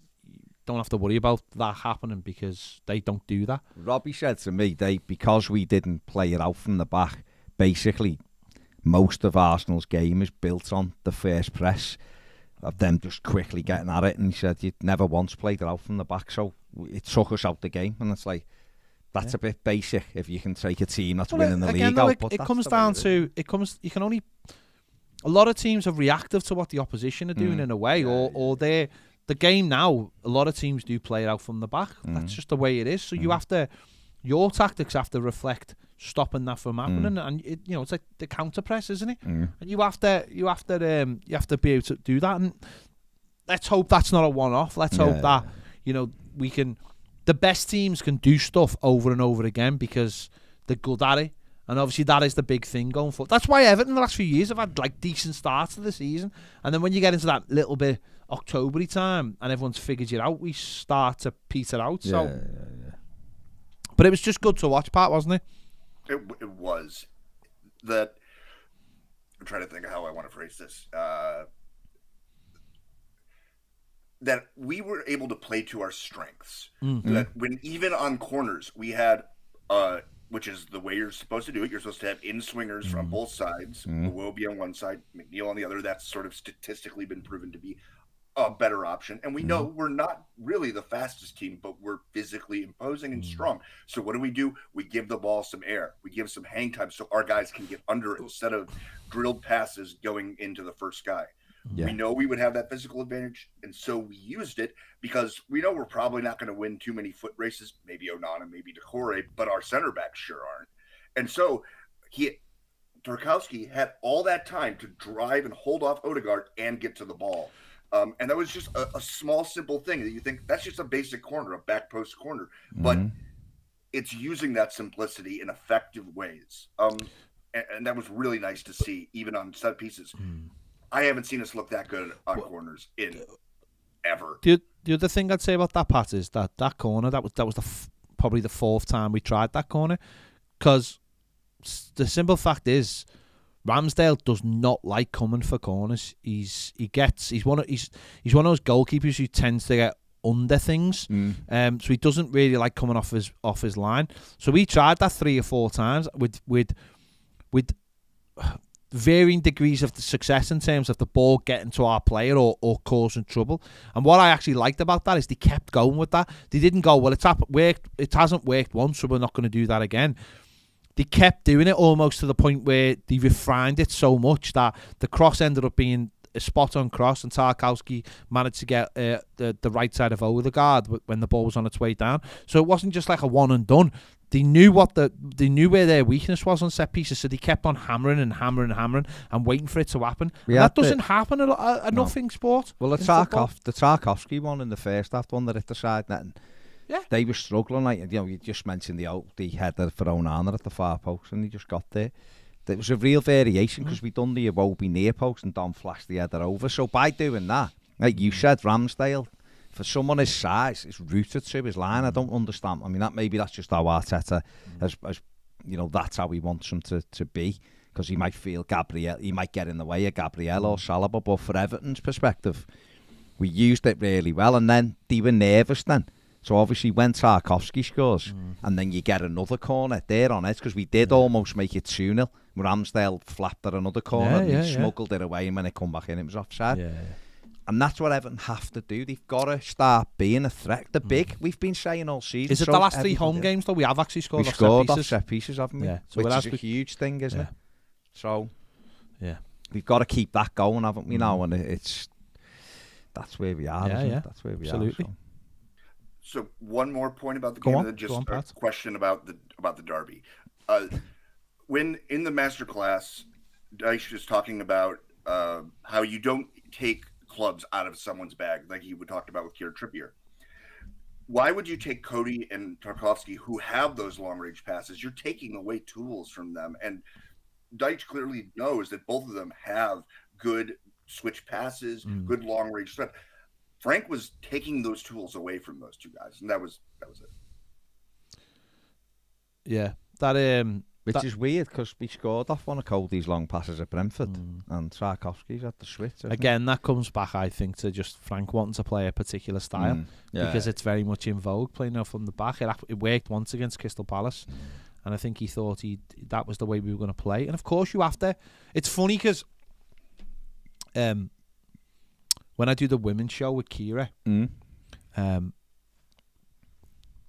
S1: don't have to worry about that happening because they don't do that.
S2: Robbie said to me, because we didn't play it out from the back, basically most of Arsenal's game is built on the first press of them just quickly getting at it. And he said, you never once played it out from the back, so it took us out the game. And it's like, that's a bit basic if you can take a team that's winning the league out.
S1: It comes down to, you can only, a lot of teams are reactive to what the opposition are doing in a way, or they're, the game now, a lot of teams do play it out from the back. That's just the way it is. So you have to, your tactics have to reflect stopping that from happening, and it's like the counter press, isn't it? And you have to be able to do that. And let's hope that's not a one-off. Let's hope that we can. The best teams can do stuff over and over again because they're good at it, and obviously that is the big thing going forward. That's why Everton the last few years have had like decent starts to the season, and then when you get into that little bit October-y time and everyone's figured it out, we start to peter out. So, but it was just good to watch, Pat, wasn't it?
S6: It was. That I'm trying to think of how I want to phrase this. That we were able to play to our strengths. That when even on corners we had, which is the way you're supposed to do it. You're supposed to have in-swingers from both sides. Iwobi on one side, McNeil on the other. That's sort of statistically been proven to be a better option. And we know we're not really the fastest team, but we're physically imposing and strong. So what do? We give the ball some air. We give some hang time so our guys can get under it instead of drilled passes going into the first guy. We know we would have that physical advantage, and so we used it because we know we're probably not going to win too many foot races, maybe Onana, maybe Decore, but our center backs sure aren't. And so Tarkowski had all that time to drive and hold off Odegaard and get to the ball. And that was just a small, simple thing that you think that's just a basic corner, a back post corner. But it's using that simplicity in effective ways. And that was really nice to see, even on set pieces. I haven't seen us look that good on corners in ever.
S1: The other thing I'd say about that, Pat, is that corner, that was probably the 4th time we tried that corner. Because the simple fact is, Ramsdale does not like coming for corners. He's one of those goalkeepers who tends to get under things. So he doesn't really like coming off his line. So we tried that 3 or 4 times with varying degrees of the success in terms of the ball getting to our player or causing trouble. And what I actually liked about that is they kept going with that. They didn't go, well, it hasn't worked once, so we're not going to do that again. They kept doing it almost to the point where they refined it so much that the cross ended up being a spot-on cross, and Tarkowski managed to get the right side of Odegaard when the ball was on its way down. So it wasn't just like a one and done. They knew where their weakness was on set pieces, so they kept on hammering and waiting for it to happen. And that doesn't happen enough in sport.
S2: Well, the Tarkowski one in the first half, one that hit the side net.
S1: Yeah,
S2: they were struggling. Like, you just mentioned the header for Onana at the far post, and he just got there. There was a real variation because we done the Iwobi near post and Don flashed the header over. So by doing that, like you said, Ramsdale, for someone his size, is rooted to his line. I don't understand. I mean, that's just how Arteta, as that's how he wants him to be, because he might feel he might get in the way of Gabriel or Saliba. But for Everton's perspective, we used it really well, and then they were nervous then. So obviously when Tarkowski scores, and then you get another corner there on it, because we did almost make it 2-0. Ramsdale flapped at another corner and he smuggled it away, and when it come back in, it was offside. Yeah. And that's what Everton have to do. They've got to start being a threat. The big, we've been saying all season.
S1: Is it the last 3 home games, though? We have actually scored
S2: off set pieces, haven't we?
S1: Yeah.
S2: So which is a huge thing, isn't it? So we've got to keep that going, haven't we now? And that's where we are, isn't it? That's where we are.
S6: So one more point about the game, and then just a question about the derby. When in the masterclass, Dyche is talking about how you don't take clubs out of someone's bag, like he would talk about with Kieran Trippier. Why would you take Cody and Tarkowski, who have those long-range passes? You're taking away tools from them, and Dyche clearly knows that both of them have good switch passes, good long-range stuff. Frank was taking those tools away from those two guys, and that was it.
S1: Yeah,
S2: which is weird because we scored off one of Cody's long passes at Brentford, and Tarkowski's at the switch.
S1: Again, that comes back, I think, to just Frank wanting to play a particular style because it's very much in vogue playing off from the back. It worked once against Crystal Palace, and I think he thought that was the way we were going to play. And of course, you have to. It's funny because when I do the women's show with Kira,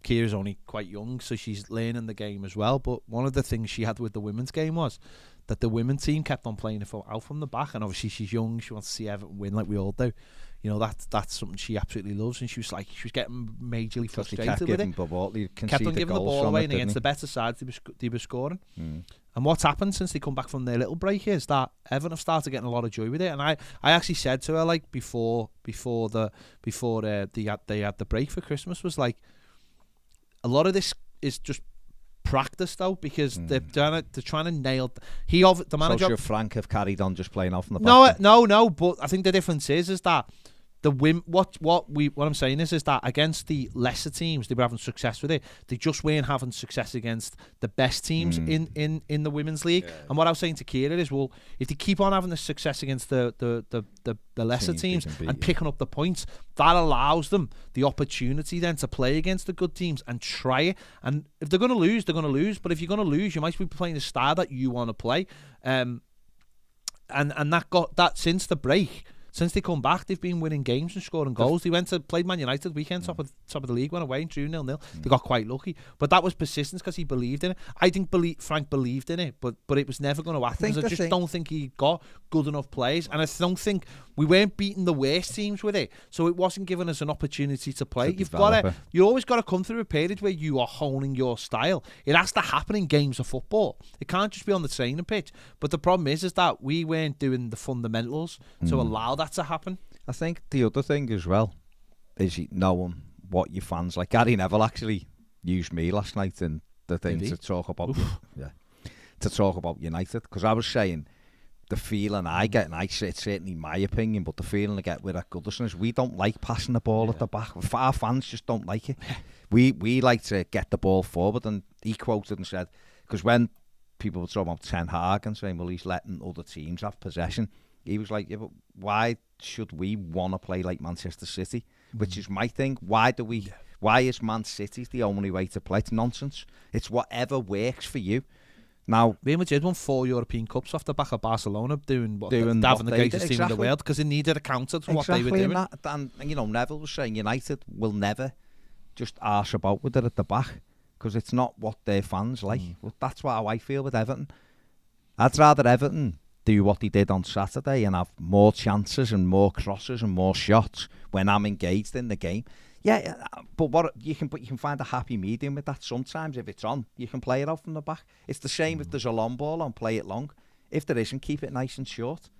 S1: Kira's only quite young, so she's learning the game as well. But one of the things she had with the women's game was that the women's team kept on playing it out from the back, and obviously she's young, she wants to see Everton win like we all do. You know, that's something she absolutely loves, and she was getting majorly frustrated with it. Kept on giving the ball away, and against the better side, they were scoring. And what's happened since they come back from their little break is that Everton have started getting a lot of joy with it. And I actually said to her, like, before they had the break for Christmas, was like, a lot of this is just practice though, because they're trying to nail the manager.
S2: So Frank have carried on just playing off in the back.
S1: No, but I think the difference is that what I'm saying is that against the lesser teams they were having success with it. They just weren't having success against the best teams in the women's league. Yeah. And what I was saying to Kira is, well, if they keep on having the success against the lesser teams and picking up the points, that allows them the opportunity then to play against the good teams and try it. And if they're going to lose, they're going to lose. But if you're going to lose, you might be playing the style that you want to play. And that since the break. Since they come back, they've been winning games and scoring goals. They played Man United weekend, top of the league, went away and drew 0-0. They got quite lucky, but that was persistence because he believed in it. I think Frank believed in it, but it was never going to happen because I just don't think he got good enough players, and I don't think we weren't beating the worst teams with it, so it wasn't giving us an opportunity to play. You always got to come through a period where you are honing your style. It has to happen in games of football. It can't just be on the training pitch. But the problem is that we weren't doing the fundamentals to allow that to happen.
S2: I think the other thing as well is knowing what your fans like. Gary Neville actually used me last night in the thing to talk about United, because I was saying the feeling I get, and it's certainly my opinion, but the feeling I get with that Goodison is we don't like passing the ball at the back. Our fans just don't like it. We like to get the ball forward, and he quoted and said, because when people were talking about Ten Hag and saying, well, he's letting other teams have possession, he was like, yeah, but why should we want to play like Manchester City? Which is my thing. Why is Man City the only way to play? It's nonsense. It's whatever works for you. Now,
S1: Real Madrid won 4 European Cups off the back of Barcelona having
S2: what
S1: the
S2: they
S1: greatest
S2: did,
S1: team in the
S2: exactly.
S1: world because they needed a counter to what they were doing.
S2: And Neville was saying United will never just arse about with it at the back because it's not what their fans like. Well, that's how I feel with Everton. I'd rather Everton do what they did on Saturday and have more chances and more crosses and more shots when I'm engaged in the game. Yeah, but you can find a happy medium with that. Sometimes if it's on, you can play it out from the back. It's the same if there's a long ball on, play it long. If there isn't, keep it nice and short.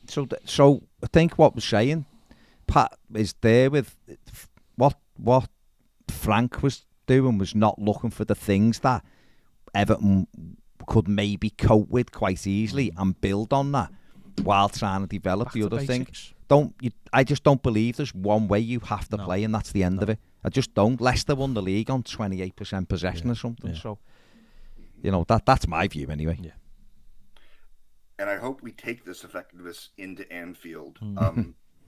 S2: So I think what we're saying, Pat, is there with what Frank was doing was not looking for the things that Everton could maybe cope with quite easily and build on that while trying to develop
S1: Back
S2: the
S1: to
S2: other
S1: basics.
S2: thing. I just don't believe there's one way you have to play and that's the end of it. I just don't. Leicester won the league on 28% possession or something. Yeah. So, that's my view anyway.
S1: Yeah.
S6: And I hope we take this effectiveness into Anfield.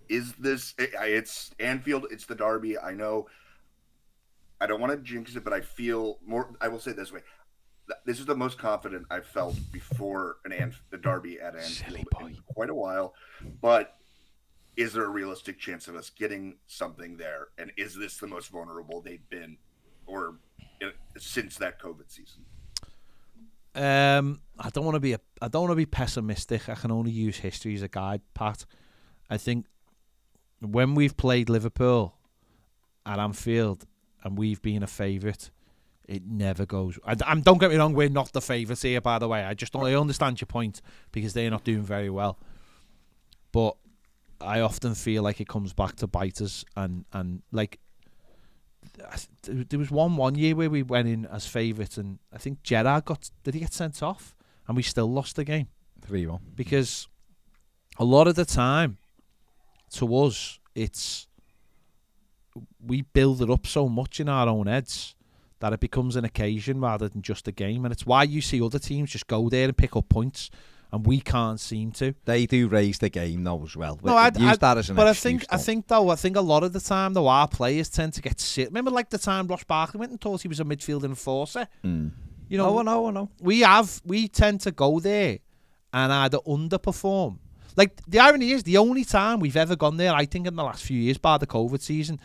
S6: Is this? It's Anfield. It's the derby. I know. I don't want to jinx it, but I feel more. I will say it this way: this is the most confident I've felt before the derby at Anfield in quite a while. But is there a realistic chance of us getting something there? And is this the most vulnerable they've been, or since that COVID season?
S1: I don't want to be pessimistic. I can only use history as a guide, Pat. I think when we've played Liverpool at Anfield and we've been a favourite, it never goes. And don't get me wrong, we're not the favourites here, by the way. I understand your point because they're not doing very well. But I often feel like it comes back to bite us and like there was one year where we went in as favourites and I think Gerrard did he get sent off and we still lost the game
S2: 3-1
S1: because a lot of the time to us it's we build it up so much in our own heads that it becomes an occasion rather than just a game, and it's why you see other teams just go there and pick up points and we can't seem to.
S2: They do raise the game though as well.
S1: No,
S2: that as an excuse,
S1: I think a lot of the time though our players tend to get sick. Remember like the time Ross Barkley went and thought he was a midfield enforcer? You know,
S2: I know.
S1: We tend to go there and either underperform. Like the irony is the only time we've ever gone there, I think in the last few years, bar the COVID season,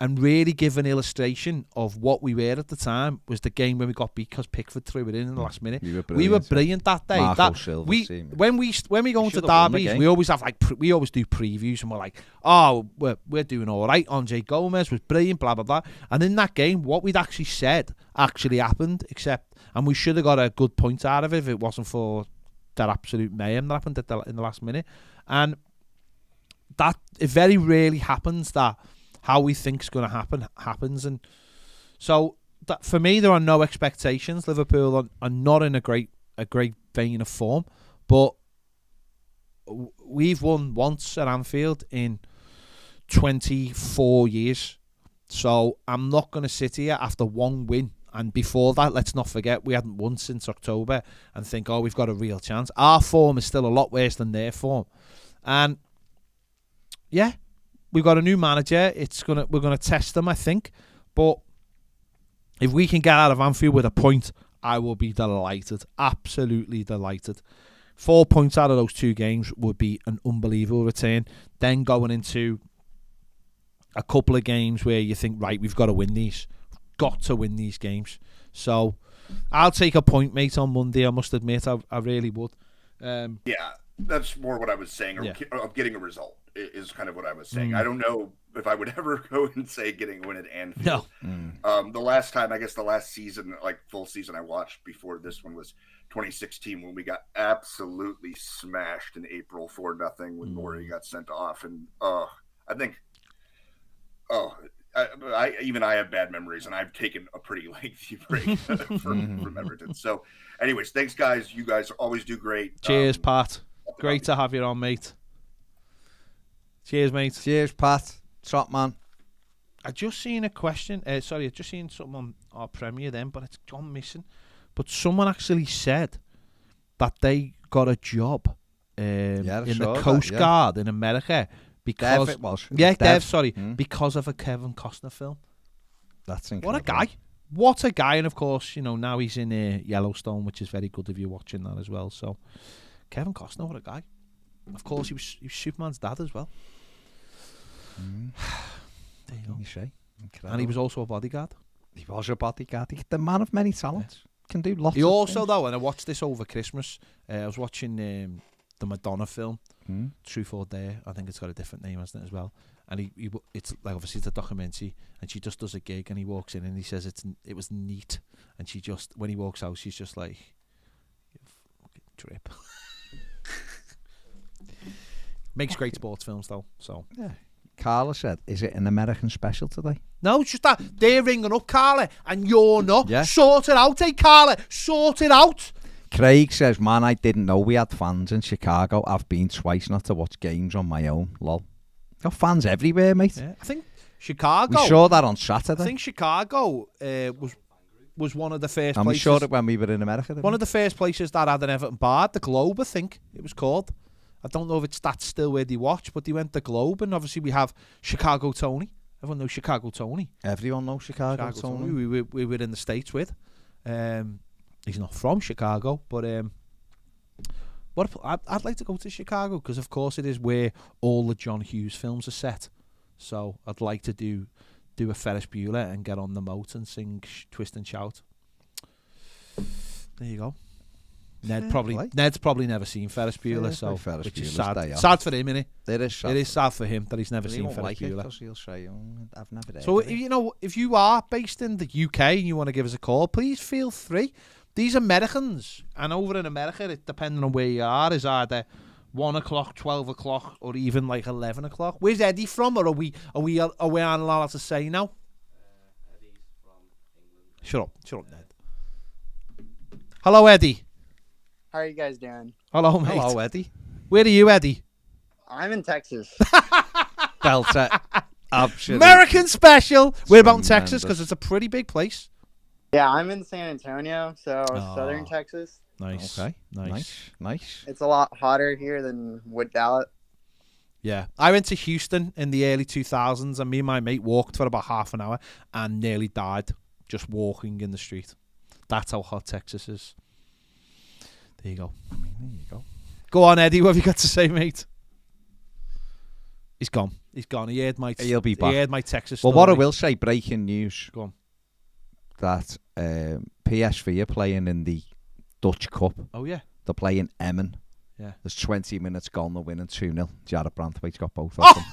S1: and really give an illustration of what we were at the time was the game when we got beat because Pickford threw it in the last minute. We were brilliant that day. When we go into derbies, we always have we always do previews and we're like, oh, we're doing all right. Andre Gomez was brilliant, blah blah blah. And in that game, what we'd actually said actually happened, and we should have got a good point out of it if it wasn't for that absolute mayhem that happened in the last minute. And that it very rarely happens that how we think is going to happen happens, and so that for me there are no expectations. Liverpool are not in a great vein of form, but we've won once at Anfield in 24 years, so I'm not going to sit here after one win, and before that let's not forget we hadn't won since October, and think, oh, we've got a real chance. Our form is still a lot worse than their form, and yeah, we've got a new manager. We're gonna test them, I think. But if we can get out of Anfield with a point, I will be delighted. Absolutely delighted. 4 points out of those 2 games would be an unbelievable return. Then going into a couple of games where you think, right, we've got to win these. Got to win these games. So I'll take a point, mate, on Monday. I must admit, I really would.
S6: Yeah, that's more what I was saying. Of getting a result is kind of what I was saying. I don't know if I would ever go and say getting a win at Anfield. No. The last season, like full season I watched before this one was 2016 when we got absolutely smashed in April 4-0 when Moshiri got sent off. And I have bad memories, and I've taken a pretty lengthy break from Everton. So anyways, thanks guys. You guys always do great.
S1: Cheers, Pat. Great to have you on, mate. Cheers, mate.
S2: Cheers, Pat. Top man.
S1: I just seen a question. I just seen something on our Premier then, but it's gone missing. But someone actually said that they got a job in the Coast Guard in America because
S2: Dev it was.
S1: Yeah, Dev. Sorry, because of a Kevin Costner film.
S2: That's incredible.
S1: What a guy! what a guy. And of course, you know, now he's in Yellowstone, which is very good if you're watching that as well. So Kevin Costner, what a guy. Of course, he was Superman's dad as well. There you go.
S2: You see? Incredible.
S1: And he was also a bodyguard.
S2: He was a bodyguard. He's the man of many talents. Can do lots
S1: He
S2: of
S1: also,
S2: things.
S1: though, and I watched this over Christmas, I was watching the Madonna film, Truth or Dare. I think it's got a different name, hasn't it, as well? And it's like, obviously it's a documentary, and she just does a gig, and he walks in and he says it was neat, and she just, when he walks out, she's just like, you fucking drip. Makes great sports films though. So
S2: Yeah. Carla said, "Is it an American special today?"
S1: no, it's just that they're ringing up Carla, and you're not.
S2: Yeah.
S1: Sort it out, Carla. Sort it out.
S2: Craig says, "Man, I didn't know we had fans in Chicago. I've been twice not to watch games on my own. Lol. Got fans everywhere, mate.
S1: Yeah, I think Chicago.
S2: We saw that on Saturday.
S1: I think Chicago was one of the first
S2: and we
S1: places.
S2: saw it when we were in America.
S1: One of the first places that had an Everton bar, the Globe, I think it was called. I don't know if that's still where they watch, but they went to Globe, and obviously we have Chicago Tony. Everyone knows Chicago Tony.
S2: Everyone knows Chicago Tony.
S1: We were in the States with. He's not from Chicago, but I'd like to go to Chicago because, of course, it is where all the John Hughes films are set. So I'd like to do a Ferris Bueller and get on the moat and sing Twist and Shout. There you go. Ned's probably never seen Ferris Bueller, so
S2: Ferris
S1: which is
S2: Bueller's
S1: sad.
S2: Day Off.
S1: Sad for him, innit?
S2: It is sad.
S1: It is sad for him that he's never
S2: He
S1: seen
S2: won't
S1: Ferris
S2: like it
S1: Bueller.
S2: 'cause he'll say, I've never heard
S1: So
S2: of it.
S1: you know, if you are based in the UK and you want to give us a call, please feel free. These Americans, and over in America, depending on where you are, is either 1 o'clock, 12 o'clock, or even like 11 o'clock. Where's Eddie from, or are we aren't allowed to say now?
S7: Eddie's from England.
S1: Shut up, Ned. Hello, Eddie.
S8: How are you guys doing?
S1: Hello, mate.
S2: Hello, Eddie.
S1: Where are you, Eddie?
S8: I'm in Texas.
S2: Belter. Absolutely.
S1: American special. We're about in Texas
S2: Tremendous.
S1: because it's a pretty big place.
S8: Yeah, I'm in San Antonio, so
S1: Oh.
S8: southern Texas.
S1: Nice.
S2: Okay.
S1: Nice.
S2: Nice.
S8: It's a lot hotter here than Wood Dallas.
S1: Yeah. I went to Houston in the early 2000s, and me and my mate walked for about half an hour and nearly died just walking in the street. That's how hot Texas is. There you go.
S2: There you go.
S1: Go on, Eddie. What have you got to say, mate? He's gone. He's gone.
S2: He'll be back.
S1: He heard my Texas
S2: Well,
S1: story.
S2: what I will say, breaking news,
S1: Go on.
S2: that PSV are playing in the Dutch Cup.
S1: Oh, yeah.
S2: They're playing Emmen.
S1: Yeah.
S2: There's 20 minutes gone. They're winning 2-0. Jared Brandtwaite's got both of
S1: Oh!
S2: them.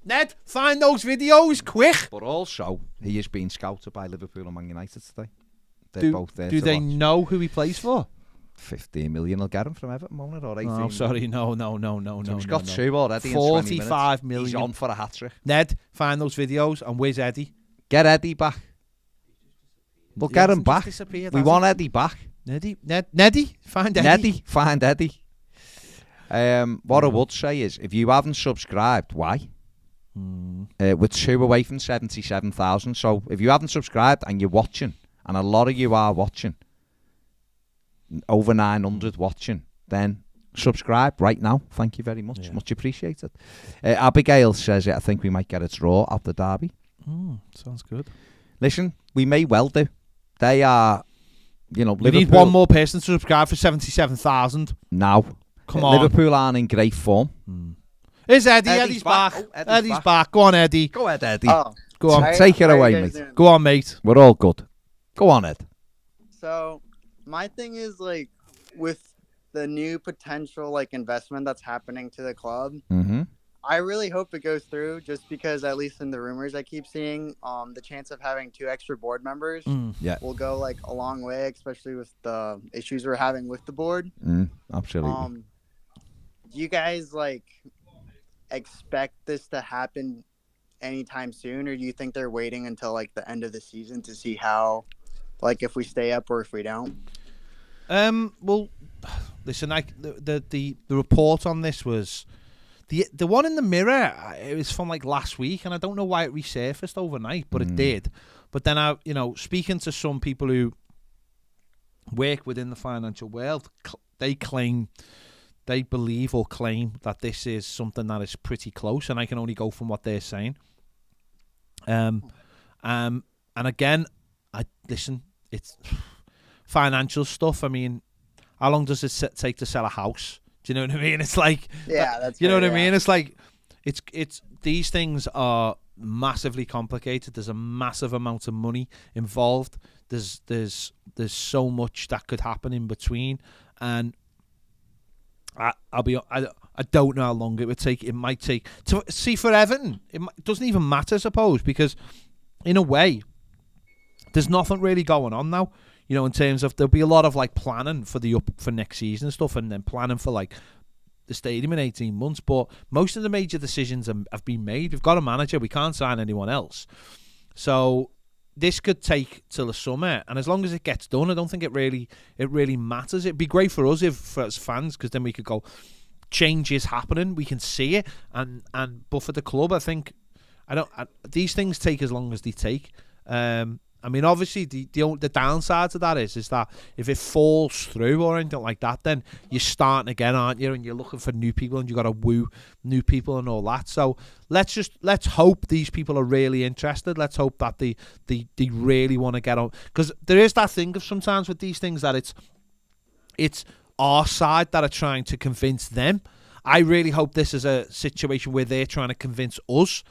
S1: Ned, find those videos quick.
S2: But also, he is being scouted by Liverpool and Man United today. They're both there
S1: Do
S2: to
S1: they
S2: watch.
S1: know who he plays for?
S2: 15 million will get him from Everton, won't it? Or 18
S1: Oh, sorry. No.
S2: So he's got two already in 20 minutes.
S1: 45 million.
S2: He's on for a hat-trick.
S1: Ned, find those videos, and where's Eddie?
S2: Get Eddie back. We'll
S1: He
S2: get him
S1: hasn't just
S2: back.
S1: disappeared,
S2: We
S1: has
S2: want Eddie back.
S1: Neddy, find Eddie.
S2: Eddie, find Eddie. What I would say is, if you haven't subscribed, why? We're 2 away from 77,000. So if you haven't subscribed and you're watching, and a lot of you are watching, over 900 watching, then subscribe right now. Thank you very much.
S1: Yeah.
S2: Much appreciated. Abigail says, I think we might get a draw at the derby.
S1: Sounds good.
S2: Listen, we may well do. They are,
S1: We
S2: Liverpool
S1: need one more person to subscribe for 77,000.
S2: now.
S1: Come on.
S2: Liverpool aren't in great form.
S1: Here's Eddie.
S2: Eddie's
S1: Eddie's back.
S2: back. Oh,
S1: Eddie's back. Go on, Eddie.
S2: Go ahead, Eddie.
S8: Oh,
S1: Go on.
S2: Take it
S8: how are
S2: away,
S8: you guys
S2: mate.
S8: doing?
S1: Go on, mate.
S2: We're all good. Go on, Ed.
S8: So, my thing is like with the new potential like investment that's happening to the club.
S2: Mm-hmm.
S8: I really hope it goes through, just because at least in the rumors I keep seeing, the chance of having 2 extra board members will go like a long way, especially with the issues we're having with the board.
S2: Absolutely.
S8: Do you guys like expect this to happen anytime soon, or do you think they're waiting until like the end of the season to see how, like, if we stay up or if we don't?
S1: Well, listen, the report on this was the one in the Mirror. It was from like last week, and I don't know why it resurfaced overnight, but it did. But then speaking to some people who work within the financial world, they believe or claim that this is something that is pretty close, and I can only go from what they're saying. And again, listen, it's financial stuff. I mean, how long does it take to sell a house? Do you know what I mean? It's like,
S8: Yeah, that's
S1: you know
S8: fair,
S1: what I
S8: yeah.
S1: mean? It's like, it's these things are massively complicated. There's a massive amount of money involved. There's so much that could happen in between, and I don't know how long it would take. It might take to see for Everton. It doesn't even matter, I suppose, because in a way, there's nothing really going on now. You know, in terms of there'll be a lot of like planning for for next season and stuff, and then planning for like the stadium in 18 months. But most of the major decisions have been made. We've got a manager. We can't sign anyone else. So this could take till the summer, and as long as it gets done, I don't think it really matters. It'd be great for us for as fans, because then we could go, change is happening, we can see it, but for the club, I think these things take as long as they take. I mean, obviously, the downside to that is that if it falls through or anything like that, then you're starting again, aren't you? And you're looking for new people, and you've got to woo new people and all that. So let's hope these people are really interested. Let's hope that they really want to get on, because there is that thing of sometimes with these things that it's our side that are trying to convince them. I really hope this is a situation where they're trying to convince us.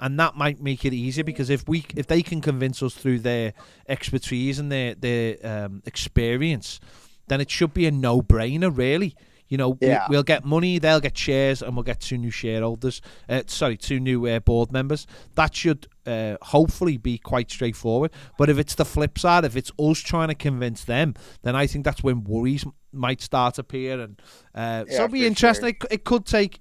S1: And that might make it easier, because if they can convince us through their expertise and their experience, then it should be a no-brainer, really. You know, we'll get money, they'll get shares, and we'll get two new board members. That should hopefully be quite straightforward. But if it's the flip side, if it's us trying to convince them, then I think that's when worries might start to appear. And so it'll be interesting. Sure. It could take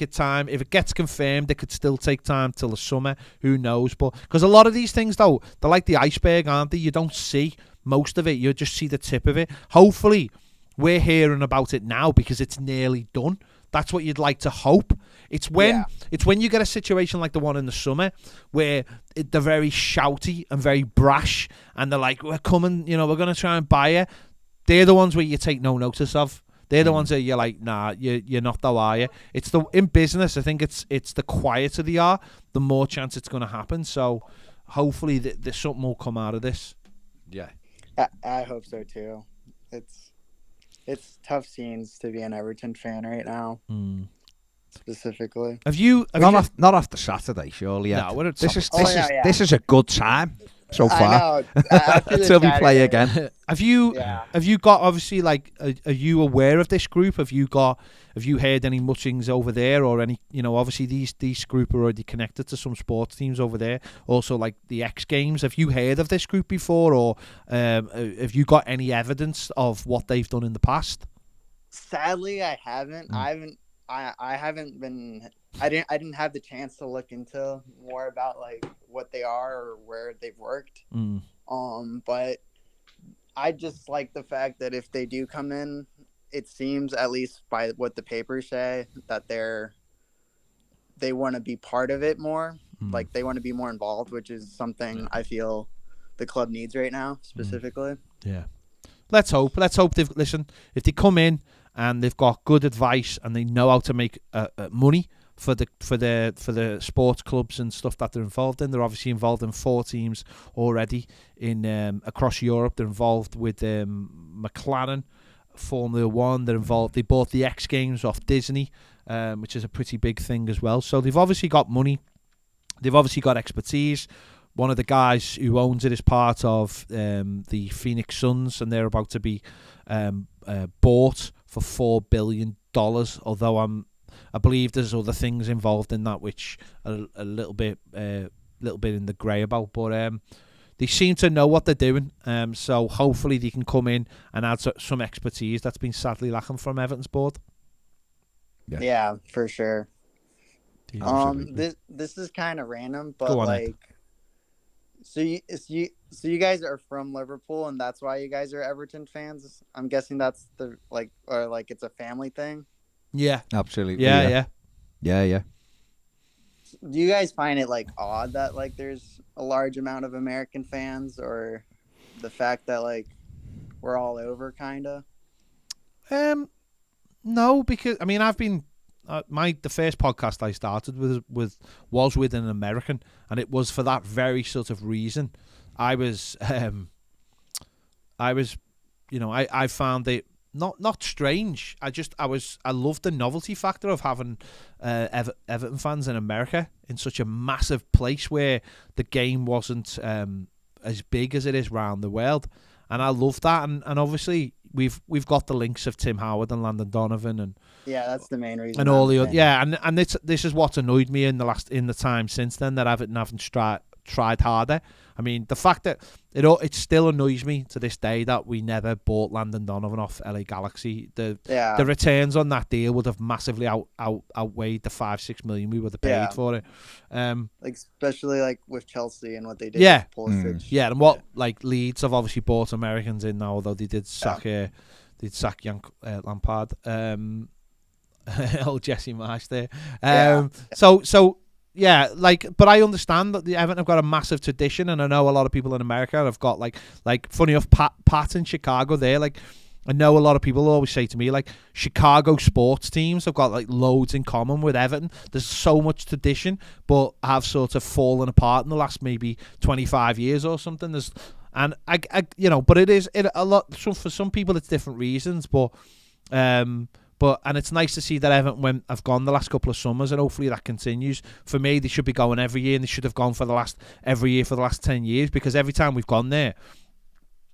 S1: its time. If it gets confirmed, it could still take time till the summer. Who knows? But because a lot of these things, though, they're like the iceberg, aren't they? You don't see most of it. You just see the tip of it. Hopefully, we're hearing about it now because it's nearly done. That's what you'd like to hope. It's when you get a situation like the one in the summer where they're very shouty and very brash, and they're like, "We're coming, we're going to try and buy you." They're the ones where you take no notice of. They're the ones that you're like, "Nah, you're not, though, are you?" It's in business. I think it's the quieter they are, the more chance it's going to happen. So hopefully, there's something will come out of this. Yeah,
S8: I hope so too. It's tough scenes to be an Everton fan right now, specifically.
S2: Not after Saturday, surely?
S1: No,
S2: this is a good time so far
S8: I know.
S2: until we play again.
S1: Have you got, obviously, like, are you aware of this group? Have you heard any muchings over there, or any? Obviously these group are already connected to some sports teams over there. Also, like the X Games. Have you heard of this group before, or have you got any evidence of what they've done in the past?
S8: Sadly, I haven't. I haven't been. I didn't have the chance to look into more about like what they are or where they've worked. But I just like the fact that if they do come in, it seems, at least by what the papers say, that they want to be part of it more. Like they want to be more involved, which is something I feel the club needs right now, specifically.
S1: Yeah. Let's hope if they come in and they've got good advice and they know how to make money for the sports clubs and stuff that they're involved in. They're obviously involved in 4 teams already in across Europe. They're involved with McLaren, Formula 1. They're involved. They bought the X Games off Disney, which is a pretty big thing as well. So they've obviously got money. They've obviously got expertise. One of the guys who owns it is part of the Phoenix Suns, and they're about to be bought for $4 billion. Although I believe there's other things involved in that which are a little bit in the grey about. But they seem to know what they're doing. So hopefully they can come in and add some expertise that's been sadly lacking from Everton's board.
S8: Yeah, for sure.
S1: Yeah,
S8: this is kind of random, but like, so you guys are from Liverpool, and that's why you guys are Everton fans. I'm guessing that's or it's a family thing.
S1: Yeah,
S2: absolutely.
S1: Yeah.
S8: Do you guys find it like odd that like there's a large amount of American fans, or the fact that like we're all over, kind of?
S1: No, because I mean I've been the first podcast I started was with an American, and it was for that very sort of reason. I was, I found it not strange. I loved the novelty factor of having Everton fans in America in such a massive place where the game wasn't as big as it is around the world, and I love that. And obviously we've got the links of Tim Howard and Landon Donovan and
S8: that's the main reason.
S1: And all the other, and this is what's annoyed me in the time since then, that Everton haven't tried harder. I mean, the fact that it still annoys me to this day that we never bought Landon Donovan off LA Galaxy. The returns on that deal would have massively outweighed the 5-6 million we would have paid for it.
S8: Especially with Chelsea and what they did. With Pulisic.
S1: And what Leeds have obviously bought Americans in now, although they did sack Lampard. Old Jesse Marsh there. But I understand that the Everton have got a massive tradition, and I know a lot of people in America have got funny enough, Pat in Chicago there, I know a lot of people always say to me, Chicago sports teams have got loads in common with Everton. There's so much tradition, but have sort of fallen apart in the last maybe 25 years or something. But it is a lot. So for some people, it's different reasons, but it's nice to see that Everton have gone the last couple of summers, and hopefully that continues. For me, they should be going every year, and they should have gone every year for the last 10 years, because every time we've gone there,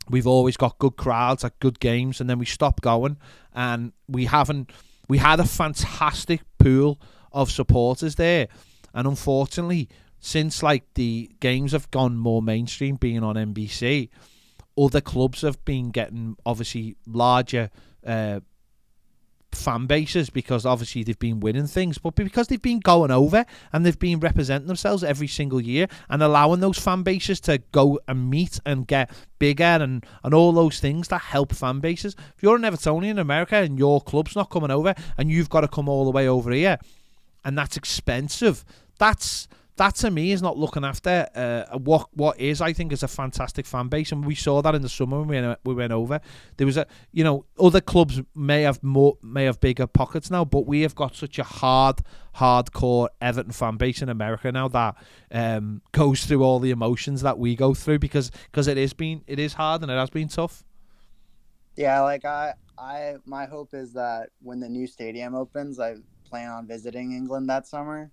S1: we've always got good crowds at good games, and then we stopped going, and we had a fantastic pool of supporters there, and unfortunately, since the games have gone more mainstream, being on NBC, other clubs have been getting obviously larger fan bases, because obviously they've been winning things, but because they've been going over and they've been representing themselves every single year and allowing those fan bases to go and meet and get bigger and all those things that help fan bases. If you're an Evertonian in America and your club's not coming over and you've got to come all the way over here, and that's expensive, that to me is not looking after what is, I think, is a fantastic fan base. And we saw that in the summer when we went over. There was other clubs may have bigger pockets now, but we have got such a hardcore Everton fan base in America now that goes through all the emotions that we go through, because it is hard and it has been tough.
S8: Yeah, my hope is that when the new stadium opens, I plan on visiting England that summer.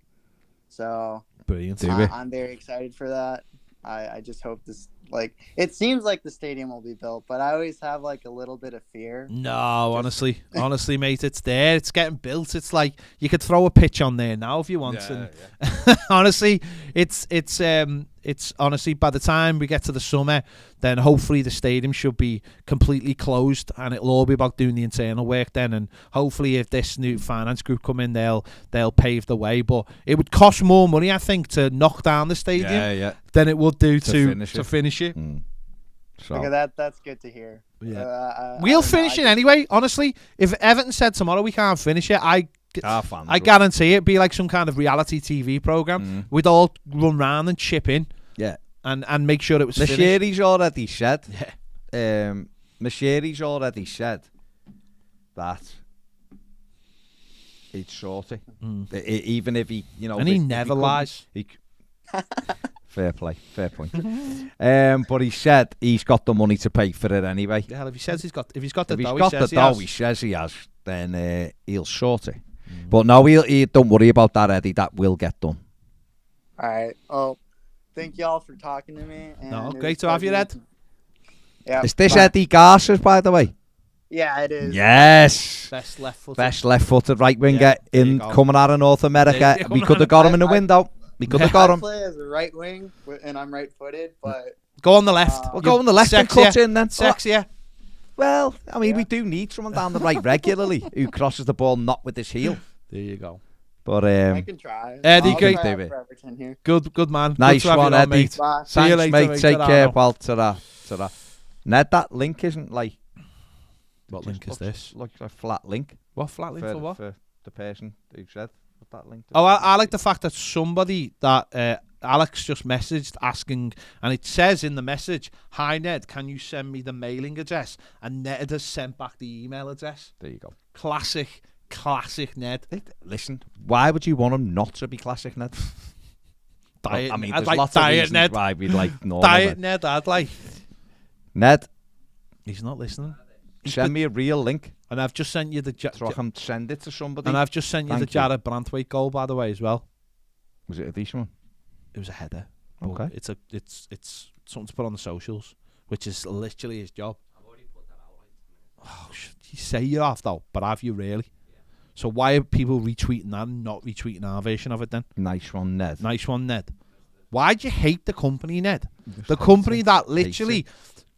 S8: So
S1: brilliant.
S8: I'm very excited for that. I just hope this, it seems like the stadium will be built, but I always have a little bit of fear.
S1: No, honestly, mate, it's there. It's getting built. It's you could throw a pitch on there now if you want. Honestly, it's honestly, by the time we get to the summer, then hopefully the stadium should be completely closed, and it'll all be about doing the internal work then. And hopefully, if this new finance group come in, they'll pave the way. But it would cost more money, I think, to knock down the stadium than it would do to finish it.
S2: So.
S8: Okay, that's good to hear.
S1: Yeah, we'll finish it anyway. Honestly, if Everton said tomorrow we can't finish it, I guarantee it'd be like some kind of reality TV program. We'd all run round and chip in.
S2: Yeah.
S1: And make sure it was
S2: Moshiri's already said. Yeah. Moshiri's already said that he'd sort it. Even if he,
S1: and he never lies.
S2: Fair play, fair point. But he said he's got the money to pay for it anyway.
S1: Yeah, if he says he's got the
S2: dough, he says he has, then he'll sort it. But no, he don't worry about that, Eddie. That will get done.
S8: All right. Well, thank y'all for talking to me. And
S1: great to have you, Ed.
S8: Yeah.
S2: Is this Eddie Garces, by the way?
S8: Yeah, it is.
S2: Yes.
S1: Best
S2: left-footed right winger coming out of North America. We could have got him in the window. We could have got him.
S8: I play as a right wing, and I'm right-footed, but
S1: go on the left.
S2: We'll go on the left and cut in then.
S1: Sexier.
S2: Well, I mean, we do need someone down the right regularly who crosses the ball not with his heel.
S1: There you go.
S2: But
S8: I can try.
S1: Eddie, great. Good man.
S2: Nice one, Eddie.
S1: Mate.
S2: See you later, mate. Take care, pal. Ta-ra. Ned, that link isn't like.
S1: What link is this?
S2: Like a flat link.
S1: What flat link for what?
S2: For the person who said that link.
S1: I like the fact that somebody that Alex just messaged asking, and it says in the message, "Hi Ned, can you send me the mailing address?" And Ned has sent back the email address.
S2: There you go.
S1: Classic Ned.
S2: Listen, why would you want him not to be classic, Ned?
S1: Diet,
S2: I mean,
S1: I'd
S2: there's
S1: like
S2: lots
S1: Diet
S2: of reasons
S1: Ned.
S2: why we'd like normal.
S1: Diet Ned, I'd like.
S2: Ned,
S1: He's not listening.
S2: send me a real link
S1: And I've just sent you the...
S2: so I can send it to somebody.
S1: And I've just sent you the
S2: Thank you.
S1: Jared Brantwaite goal, by the way, as well.
S2: Was it a decent one?
S1: It was a header. But
S2: Okay.
S1: It's something to put on the socials, which is literally his job.
S7: I've already put that out right now.
S1: Oh, you say you have though, but have you really? So why are people retweeting that and not retweeting our version of it then?
S2: Nice one, Ned.
S1: Nice one, Ned. Why'd you hate the company, Ned?
S2: Just
S1: The
S2: hate
S1: company
S2: it.
S1: that
S2: Hate
S1: literally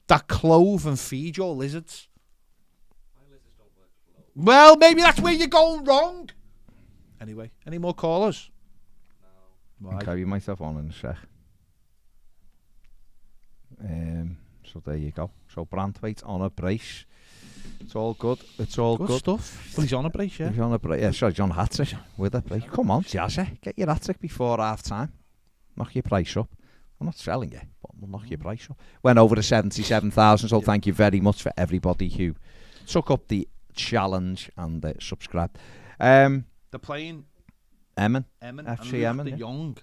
S1: that clothe and feed your lizards.
S7: My lizards don't work for low.
S1: Well, maybe that's where you're going wrong. Anyway, any more callers?
S7: No.
S1: Why?
S2: I'll carry myself on in a sec. So there you go. So Brantwaite's on a brace. It's all good. It's all
S1: Good
S2: good.
S1: stuff. Well, he's on a brace, yeah.
S2: He's on a brace. Yeah, sorry, John hat-trick with a brace. Come on, Jazzy. Get your hat-trick before half-time. Knock your price up. I'm not selling it, but we'll knock your price up. Went over to 77,000, so thank you very much for everybody who took up the challenge and subscribed.
S1: They're playing
S2: Emin.
S1: Emin
S2: FC
S1: and Luke
S2: Emin,
S1: de
S2: yeah.
S1: Jong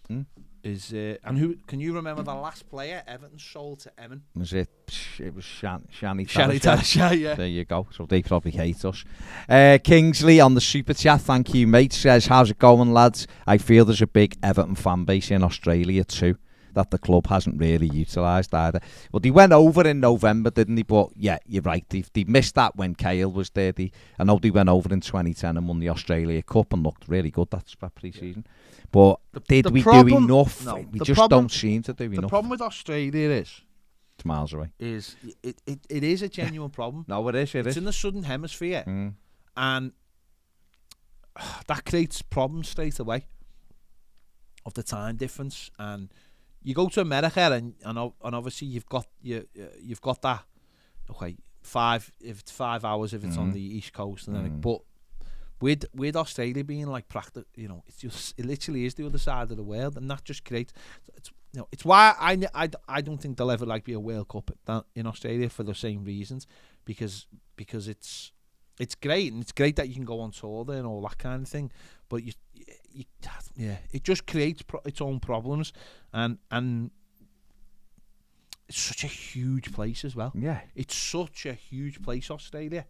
S2: Hmm?
S1: is and who can you remember the last player Everton sold to Emin?
S2: Was it? It was Shani
S1: Shani
S2: Talasha.
S1: Talasha, yeah.
S2: There you go. So they probably hate us. Kingsley on the super chat. Thank you, mate. Says, how's it going, lads? I feel there's a big Everton fan base in Australia too that the club hasn't really utilised either. Well, they went over in November, didn't they? But yeah, you're right. They missed that when Cahill was there. I know they went over in 2010 and won the Australia Cup and looked really good that pre-season. But did we do enough?
S1: No,
S2: We
S1: the
S2: just
S1: problem-
S2: don't seem to do
S1: The
S2: enough.
S1: problem with Australia
S2: It's miles away.
S1: is it is a genuine problem.
S2: No, it is. It
S1: It's
S2: is.
S1: in the southern hemisphere,
S2: Mm.
S1: and that creates problems straight away of the time difference. And you go to America, and obviously you've got that. Okay, if it's 5 hours if it's on the East Coast, and then but with Australia being like it literally is the other side of the world, and that just creates. It's why I don't think there'll ever be a World Cup in Australia for the same reasons, because it's great, and it's great that you can go on tour there and all that kind of thing, but it just creates its own problems, and it's such a huge place as well.
S2: Yeah.
S1: It's such a huge place, Australia.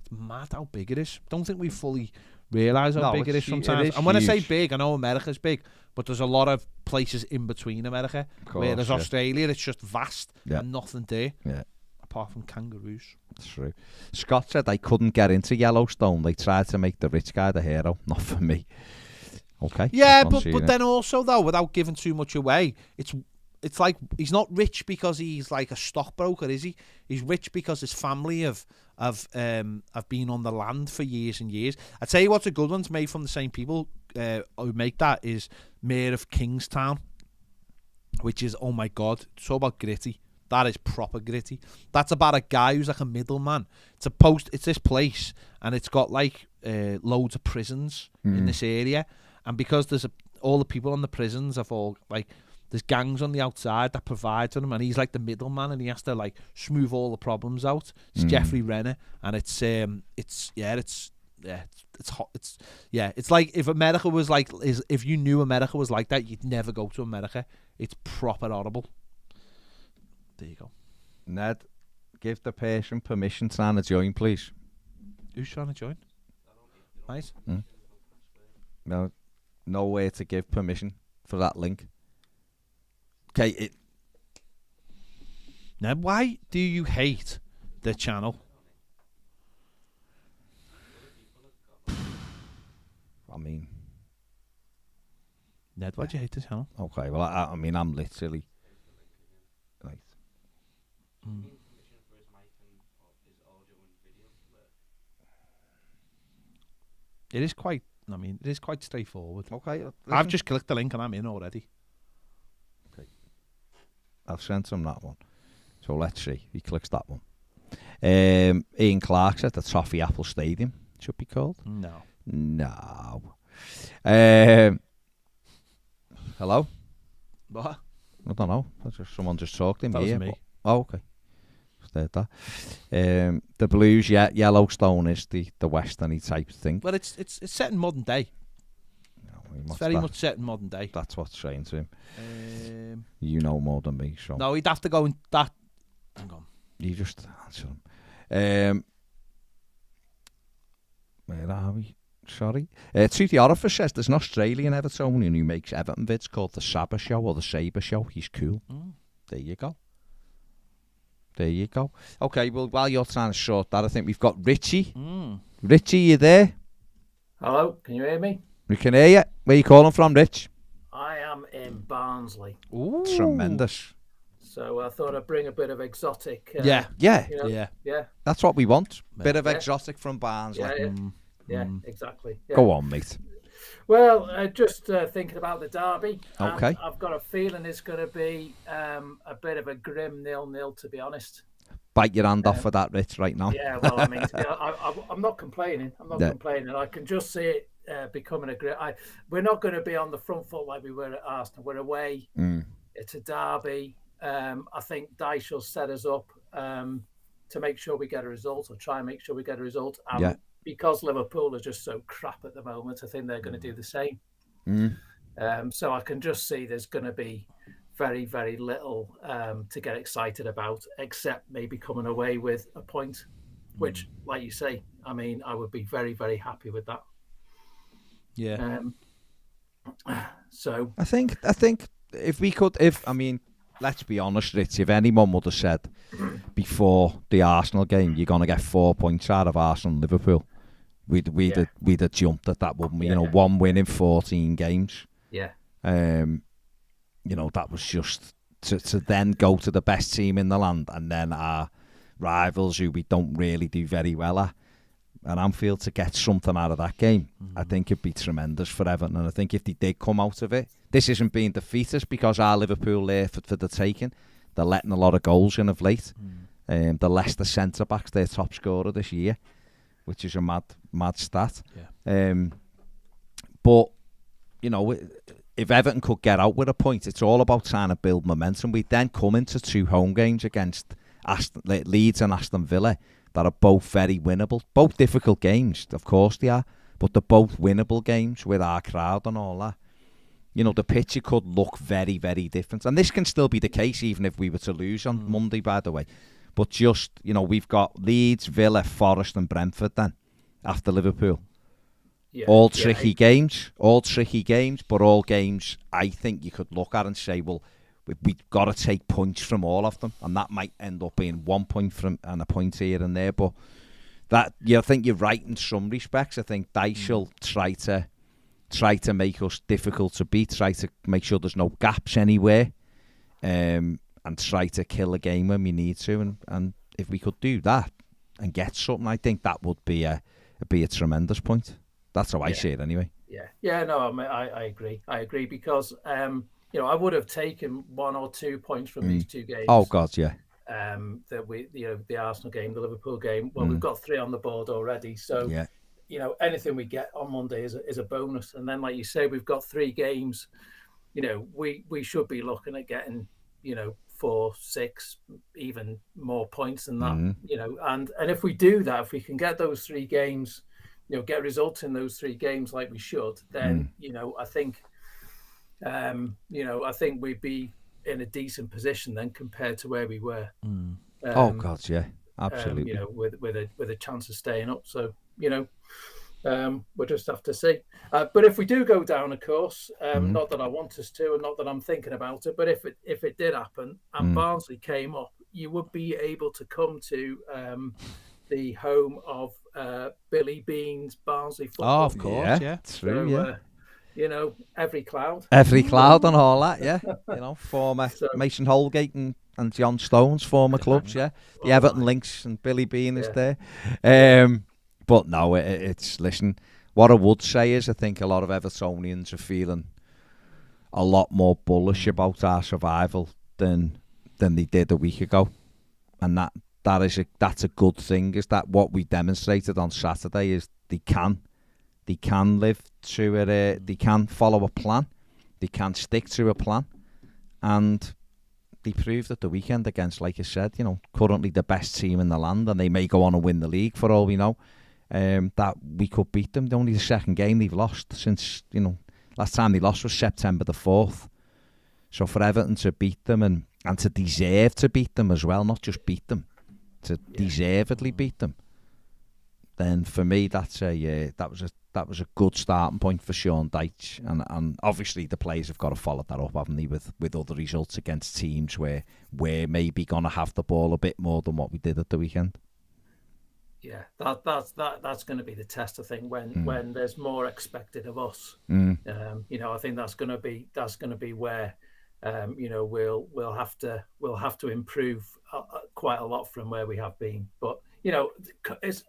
S1: It's mad how big it is. Don't think we fully realise how big it is sometimes. And when I say big, I know America's big, but there's a lot of places in between America. Whereas Australia, it's just vast and nothing there.
S2: Yeah.
S1: Apart from kangaroos.
S2: That's true. Scott said I couldn't get into Yellowstone. They tried to make the rich guy the hero. Not for me. Okay.
S1: Yeah, but then also though, without giving too much away, it's like he's not rich because he's like a stockbroker, is he? He's rich because his family have been on the land for years and years. I tell you what's a good one's made from the same people who make that is Mayor of Kingstown, which is, oh my God, it's all about gritty. That is proper gritty. That's about a guy who's like a middleman. It's this place, and it's got like loads of prisons in this area, and because there's all the people on the prisons have all like. There's gangs on the outside that provide for him, and he's like the middleman, and he has to like smooth all the problems out. It's Jeffrey Renner, and it's hot. It's like if America was like, if you knew America was like that, you'd never go to America. It's proper horrible. There you go.
S2: Ned, give the person permission to join, please.
S1: Who's trying to join? Right.
S2: No, nowhere to give permission for that link. Okay,
S1: Now, why do you hate the channel?
S2: I mean,
S1: Ned, why do you hate the channel?
S2: okay, well, I mean, I'm literally right.
S1: It is quite. I mean, it is quite straightforward.
S2: Okay,
S1: I've just clicked the link and I'm in already.
S2: I've sent him that one. So let's see. He clicks that one. Ian Clark said the Toffee Apple Stadium should be called. No. Hello?
S1: What?
S2: I don't know. Someone just talked in
S1: That
S2: here.
S1: was me.
S2: Oh, okay. Just heard that. The Blues, Yellowstone is the westerny type thing.
S1: Well, it's set in modern day. It's very much set in modern day.
S2: That's what's saying to him.
S1: You
S2: You know more than me, so
S1: No, he'd have to go in that. Hang on.
S2: you just answer him. Where are we? Sorry. Tutti Orifice says there's an Australian Evertonian who makes Everton vids called the Saber Show or the Saber Show. He's cool. There you go. There you go. Okay, well, while you're trying to sort that, I think we've got Richie. Richie, you there?
S9: Hello, can you hear me?
S2: We can hear you. Where you calling from, Rich?
S9: I am in Barnsley,
S1: Ooh.
S2: Tremendous.
S9: so I thought I'd bring a bit of exotic.
S1: Yeah.
S2: Yeah,
S9: you know,
S1: Yeah.
S2: that's what we want. Bit of
S9: Yeah.
S2: exotic from Barnes.
S9: yeah,
S2: Like.
S9: yeah, yeah, exactly. Yeah.
S2: Go on, mate.
S9: Well, just thinking about the derby.
S2: Okay.
S9: I've got a feeling it's going to be a bit of a grim 0-0, to be honest.
S2: Bite your hand off for that, Rich, right now.
S9: Yeah, well, I mean, I'm not complaining. I'm not
S2: Yeah.
S9: complaining. I can just see it becoming a grim. We're not going to be on the front foot like we were at Arsenal. We're away. It's a derby. I think Dyche will set us up to make sure we get a result, or try and make sure we get a result. And
S2: Yeah.
S9: because Liverpool are just so crap at the moment, I think they're going to do the same. So I can just see there's going to be very, very little to get excited about, except maybe coming away with a point, which, like you say, I mean, I would be very, very happy with that.
S1: Yeah.
S9: So
S2: I think if we could, I mean, let's be honest, Rich, if anyone would have said before the Arsenal game, you're going to get 4 points out of Arsenal and Liverpool, we'd have jumped at that, wouldn't we? You know, 1 win in 14 games.
S9: Yeah.
S2: You know, that was just to then go to the best team in the land, and then our rivals who we don't really do very well at, and Anfield, to get something out of that game, I think it'd be tremendous for Everton. And I think if they did come out of it, this isn't being defeatist because our Liverpool there for the taking. They're letting a lot of goals in of late. The Leicester centre-back's their top scorer this year, which is a mad stat.
S1: Yeah.
S2: But, you know, if Everton could get out with a point, it's all about trying to build momentum. We then come into 2 home games against Leeds and Aston Villa that are both very winnable. Both difficult games, of course they are, but they're both winnable games with our crowd and all that. You know, the picture could look very, very different. And this can still be the case even if we were to lose on Monday, by the way. But just, you know, we've got Leeds, Villa, Forest and Brentford then after Liverpool.
S9: Yeah.
S2: All tricky games, but all games I think you could look at and say, well, we've got to take points from all of them, and that might end up being 1 point from and a point here and there. But that, I think you're right in some respects. I think Dyche will try to make us difficult to beat, try to make sure there's no gaps anywhere, and try to kill a game when we need to. And if we could do that and get something, I think that would be a tremendous point. That's how I see it anyway.
S9: Yeah. No, I agree. I agree because you know, I would have taken 1 or 2 points from these 2 games.
S2: Oh God, yeah.
S9: That we, you know, the Arsenal game, the Liverpool game. Well, we've got 3 on the board already, so you know, anything we get on Monday is a bonus. And then, like you say, we've got 3 games. You know, we should be looking at getting, you know, 4, 6, even more points than that. You know, and if we do that, if we can get those 3 games, you know, get results in those 3 games like we should, then you know, I think. You know, I think we'd be in a decent position then compared to where we were.
S2: Oh God, yeah, absolutely.
S9: You know, with a chance of staying up. So you know, we'll just have to see. But if we do go down, of course, not that I want us to, and not that I'm thinking about it, but if it did happen and Barnsley came up, you would be able to come to the home of Billy Bean's Barnsley football.
S2: Oh, of course, yeah, true,
S9: so, you know, every cloud
S2: and all that, yeah. You know, former Mason Holgate and John Stone's former clubs, yeah. The Everton links and Billy Bean is there. But no, it's, listen, what I would say is I think a lot of Evertonians are feeling a lot more bullish about our survival than they did a week ago. And that's a good thing, is that what we demonstrated on Saturday is they can live to it. They can follow a plan. They can stick to a plan, and they proved at the weekend against, like I said, you know, currently the best team in the land, and they may go on and win the league for all we know. That we could beat them. Only the second game they've lost since, you know, Last time they lost was September the 4th. So for Everton to beat them and to deserve to beat them as well, not just beat them, to deservedly beat them, then for me that was a good starting point for Sean Dyche, and obviously the players have got to follow that up, haven't they, with other results against teams where we're maybe going to have the ball a bit more than what we did at the weekend.
S9: Yeah, that's going to be the test, I think, when there's more expected of us. I think that's going to be where we'll have to improve quite a lot from where we have been. But it's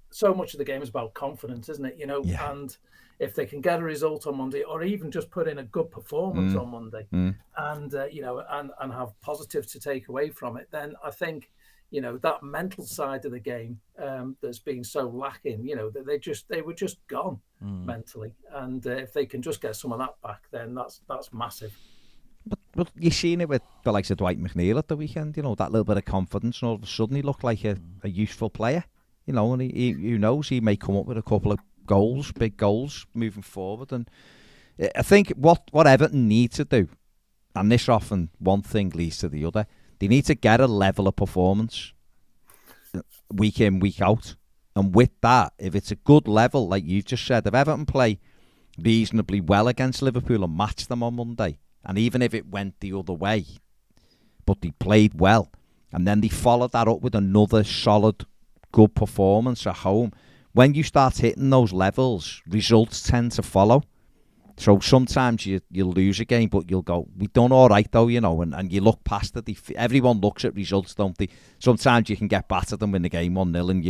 S9: so much of the game is about confidence, isn't it? And if they can get a result on Monday, or even just put in a good performance on Monday, and and have positives to take away from it, then I think that mental side of the game that's been so lacking. They were just gone mentally, and if they can just get some of that back, then that's massive.
S2: But you've seen it with the likes of Dwight McNeil at the weekend. That little bit of confidence, and all of a sudden he looked like a useful player. And he who knows, he may come up with a couple of goals, big goals, moving forward. And I think what Everton need to do, and this often one thing leads to the other, they need to get a level of performance week in, week out. And with that, if it's a good level, like you've just said, if Everton play reasonably well against Liverpool and match them on Monday, and even if it went the other way, but they played well, and then they followed that up with another solid, good performance at home, when you start hitting those levels, results tend to follow. So sometimes you'll lose a game, but you'll go, we done all right though, and you look past it. Everyone looks at results, don't they? Sometimes you can get battered and win the game 1-0, and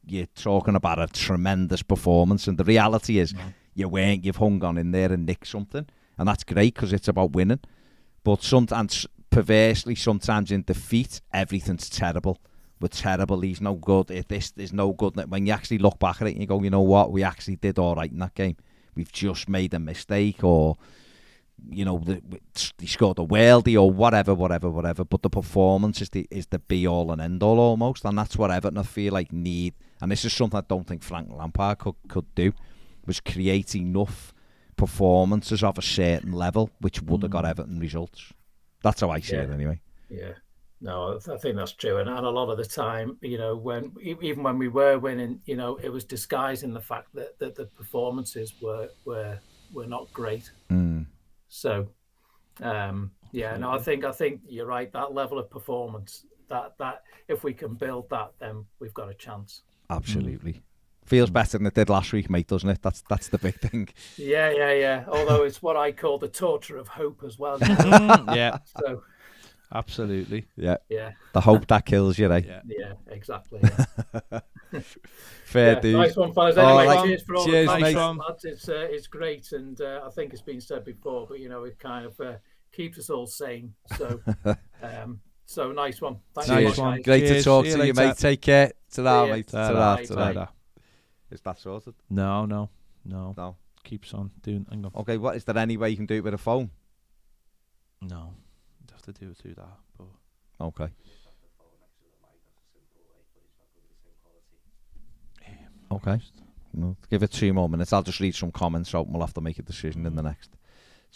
S2: you're talking about a tremendous performance, and the reality is you've hung on in there and nicked something, and that's great because it's about winning. But sometimes, perversely, sometimes in defeat, everything's terrible. We're terrible, he's no good, this is no good. When you actually look back at it and you go, you know what, we actually did all right in that game. We've just made a mistake, or they scored a worldie, or whatever. But the performance is the be all and end all almost, and that's what Everton I feel like need. And this is something I don't think Frank Lampard could do, was create enough performances of a certain level which would have got Everton results. That's how I see it anyway.
S9: Yeah. No, I think that's true, and a lot of the time, when we were winning, it was disguising the fact that the performances were not great. So, I think you're right. That level of performance, that if we can build that, then we've got a chance.
S2: Absolutely. Feels better than it did last week, mate, doesn't it? That's the big thing.
S9: Yeah. Although it's what I call the torture of hope as well.
S1: Yeah.
S9: So.
S1: Absolutely.
S2: Yeah. The hope that kills you, right?
S9: Yeah, exactly.
S2: Fair dude.
S9: Nice one, fellas. Anyway, cheers for all
S2: cheers,
S9: the
S2: mate.
S9: lads. It's great, and I think it's been said before, but it kind of keeps us all sane. So, so nice one. Thanks
S2: nice
S9: one.
S2: Guys. Great to talk to you, mate. Take care. Ta-ra, mate.
S1: Ta-ra.
S2: Is that sorted?
S1: No. Keeps on doing. Hang on.
S2: Okay. Is there any way you can do it with a phone?
S1: No. To do it through that, but
S2: okay. Okay. We'll give it 2 more minutes. I'll just read some comments out and we'll have to make a decision in the next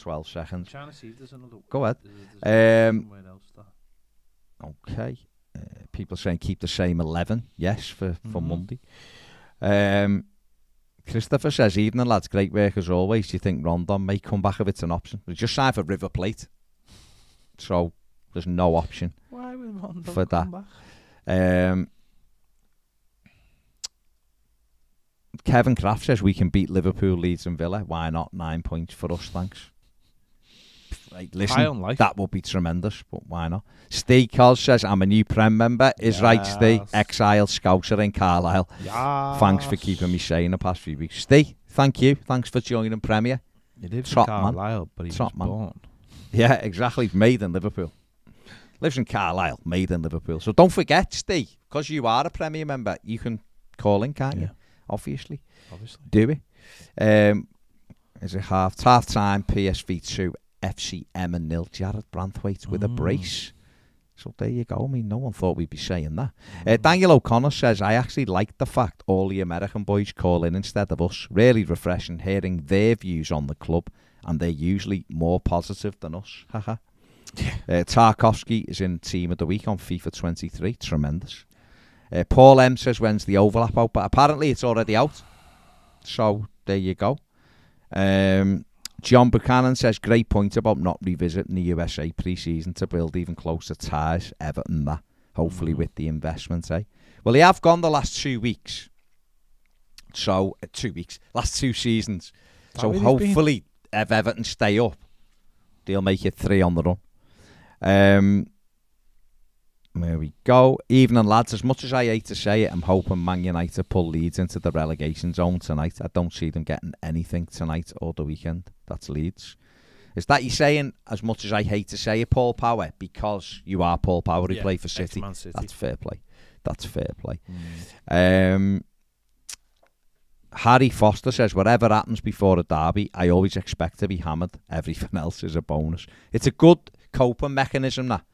S2: 12 seconds.
S1: I'm trying to see if there's another.
S2: Go ahead.
S1: Somewhere else
S2: okay. People saying keep the same 11. Yes, for Monday. Christopher says, evening lads, great work as always. Do you think Rondon may come back if it's an option? We just signed for River Plate. So there's no option for that. Kevin Kraft says we can beat Liverpool, Leeds and Villa. Why not? 9 points for us, thanks. Right, listen, that would be tremendous, but why not? Steve Cos says, I'm a new Prem member. Is right, Steve. Exile Scouser in Carlisle.
S1: Yes.
S2: Thanks for keeping me sane the past few weeks. Steve, thank you. Thanks for joining Premier.
S1: He lives in Carlisle, but he was born.
S2: Yeah, exactly. Made in Liverpool. Lives in Carlisle, made in Liverpool. So don't forget, Steve, because you are a Premier member, you can call in, can't you? Obviously. Do it. Is it half time? PSV 2, FCM 0. Jared Branthwaite with a brace. So there you go. I mean, no one thought we'd be saying that. Daniel O'Connor says, I actually like the fact all the American boys call in instead of us. Really refreshing hearing their views on the club, and they're usually more positive than us. Haha. Tarkovsky is in Team of the Week on FIFA 23. Tremendous. Paul M says, when's the overlap out? But apparently it's already out. So there you go. John Buchanan says, great point about not revisiting the USA pre-season to build even closer ties. Everton, that. Hopefully with the investment, eh? Well, they have gone the last 2 weeks. So, last 2 seasons. So hopefully, if Everton stay up, they'll make it 3 on the run. There we go. Evening, lads. As much as I hate to say it, I'm hoping Man United pull Leeds into the relegation zone tonight. I don't see them getting anything tonight or the weekend. That's Leeds. Is that you saying, as much as I hate to say it, Paul Power, because you are Paul Power, who play for City?
S1: City?
S2: That's fair play. That's fair play. Harry Foster says, whatever happens before a derby, I always expect to be hammered. Everything else is a bonus. It's a good coping mechanism, that,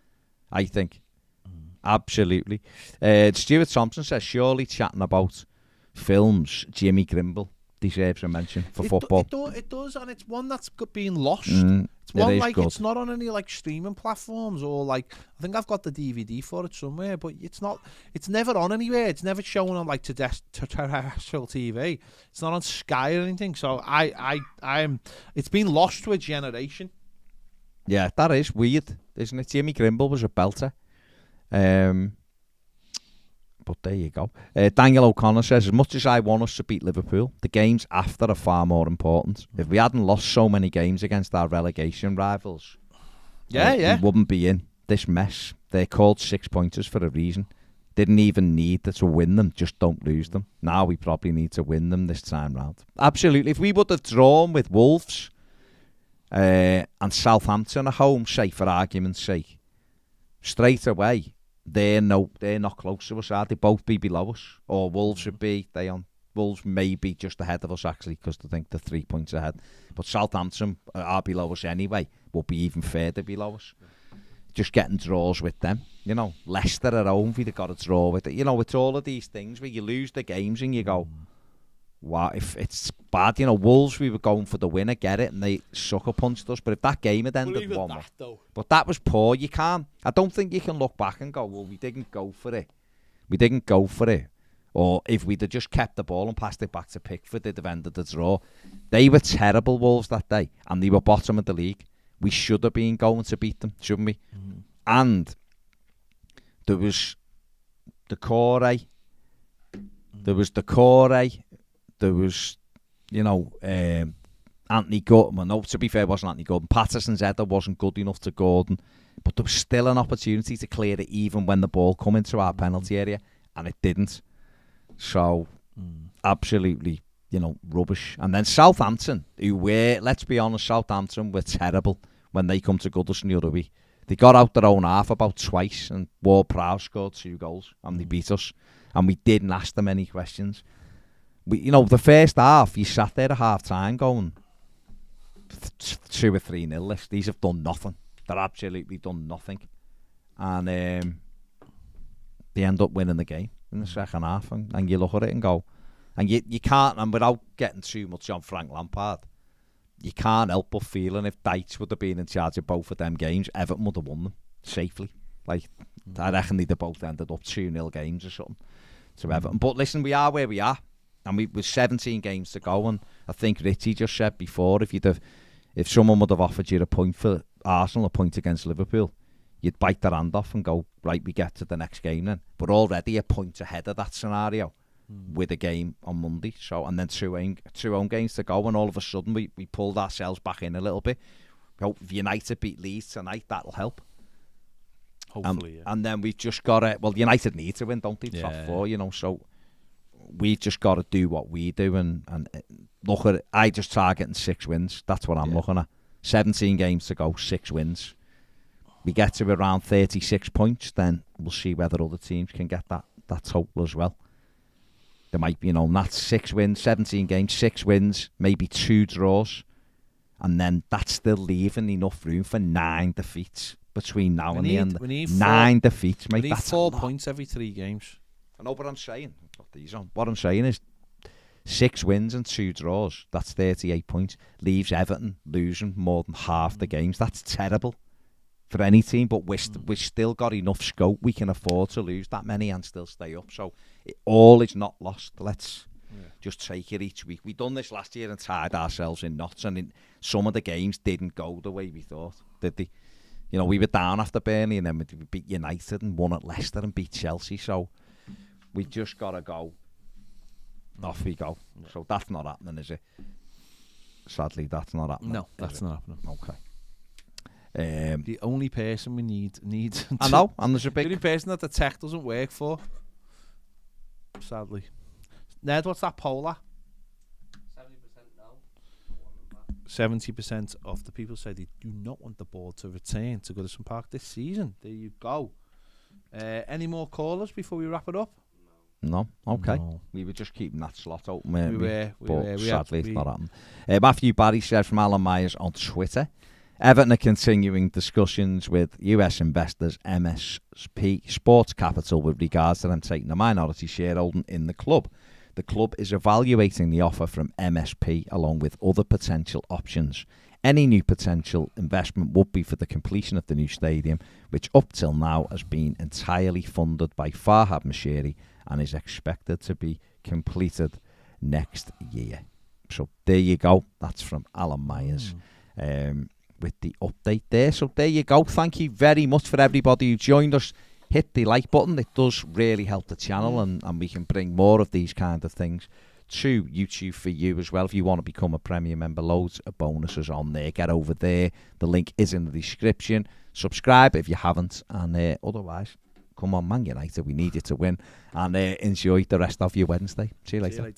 S2: I think. Absolutely. Stuart Thompson says, surely chatting about films, Jimmy Grimble deserves a mention for football.
S1: It does, and it's one that's being lost. It's
S2: one
S1: like
S2: good.
S1: It's not on any like streaming platforms or like I think I've got the DVD for it somewhere, but it's not. It's never on anywhere. It's never shown on like terrestrial TV. It's not on Sky or anything. So I'm. It's been lost to a generation.
S2: Yeah, that is weird, isn't it? Jimmy Grimble was a belter. But there you go. Daniel O'Connor says, as much as I want us to beat Liverpool, the games after are far more important. If we hadn't lost so many games against our relegation rivals, we wouldn't be in this mess. They're called 6-pointers for a reason. Didn't even need to win them, just don't lose them. Now we probably need to win them this time round. Absolutely. If we would have drawn with Wolves and Southampton at home, say for argument's sake, straight away, they're not close to us, are they? Both be below us, or Wolves would be. Wolves may be just ahead of us actually, because I think they're 3 points ahead. But Southampton are below us anyway. Will be even further below us. Just getting draws with them, you know. Leicester at home, we'd have got a draw with it. You know, it's all of these things where you lose the games and you go, wow, if it's bad, you know. Wolves, we were going for the winner, get it, and they sucker punched us. But if that game had ended 1-1, but that was poor. You can't. I don't think you can look back and go, well, we didn't go for it. We didn't go for it. Or if we'd have just kept the ball and passed it back to Pickford, they'd have ended the draw. They were terrible, Wolves, that day, and they were bottom of the league. We should have been going to beat them, shouldn't we? And there was the Corey. There was, you know, Anthony Gordon. Well, no, to be fair, it wasn't Anthony Gordon. Patterson's header wasn't good enough to Gordon. But there was still an opportunity to clear it even when the ball come into our penalty area, and it didn't. So, absolutely, you know, rubbish. And then Southampton, who were, let's be honest, Southampton were terrible when they come to Goodison the other week. They got out their own half about twice, and Ward-Prowse scored 2 goals, and they beat us. And we didn't ask them any questions. You know, the first half, you sat there at half-time going 2 or 3-0. These have done nothing. They're absolutely done nothing. And they end up winning the game in the second half. And you look at it and go, and you can't, and without getting too much on Frank Lampard, you can't help but feeling if Dyche would have been in charge of both of them games, Everton would have won them safely. Like, I reckon they'd have both ended up 2-0 games or something to Everton. But listen, we are where we are. And with 17 games to go, and I think Richie just said before, if someone would have offered you a point for Arsenal, a point against Liverpool, you'd bite their hand off and go, right, we get to the next game then. But already a point ahead of that scenario with a game on Monday. So, and then two home games to go, and all of a sudden we pulled ourselves back in a little bit. Hope if United beat Leeds tonight, that'll help.
S1: Hopefully, yeah.
S2: And then we've just got to, well, United need to win, don't they? Top 4, you know, so we've just got to do what we do and look at it. I just targeting 6 wins. That's what I'm looking at. 17 games to go, 6 wins. We get to around 36 points, then we'll see whether other teams can get that total as well. There might be, you know, that's 6 wins, 17 games, 6 wins, maybe 2 draws. And then that's still leaving enough room for 9 defeats between now and the end.
S1: We need
S2: 9 defeats, mate.
S1: We need
S2: That's
S1: 4 points every 3 games.
S2: I know what I'm saying. Got these on. What I'm saying is 6 wins and 2 draws. That's 38 points. Leaves Everton losing more than half the games. That's terrible for any team, but we've still got enough scope. We can afford to lose that many and still stay up. So all is not lost. Let's just take it each week. We done this last year and tied ourselves in knots, and some of the games didn't go the way we thought, did they? You know, we were down after Burnley, and then we beat United and won at Leicester and beat Chelsea. So we just got to go. Off we go. So that's not happening, is it? Sadly, that's not happening.
S1: No, that's not happening.
S2: Okay.
S1: The only person we need.
S2: I know, and there's a big.
S1: The only person that the tech doesn't work for. Sadly. Ned, what's that poll at?
S7: 70% no.
S1: 70% of the people say they do not want the board to return to Goodison Park this season. There you go. Any more callers before we wrap it up?
S2: No, okay.
S1: No.
S2: We were just keeping that slot open,
S1: We were.
S2: But sadly, it's not happened. Matthew Barry said from Alan Myers on Twitter, Everton are continuing discussions with US investors MSP Sports Capital with regards to them taking a minority shareholding in the club. The club is evaluating the offer from MSP along with other potential options. Any new potential investment would be for the completion of the new stadium, which up till now has been entirely funded by Farhad Moshiri and is expected to be completed next year. So there you go. That's from Alan Myers with the update there. So there you go. Thank you very much for everybody who joined us. Hit the like button. It does really help the channel, and we can bring more of these kind of things to YouTube for you as well. If you want to become a Premier member, loads of bonuses on there. Get over there. The link is in the description. Subscribe if you haven't, and otherwise, come on, Man United. We need you to win, and enjoy the rest of your Wednesday. See you later.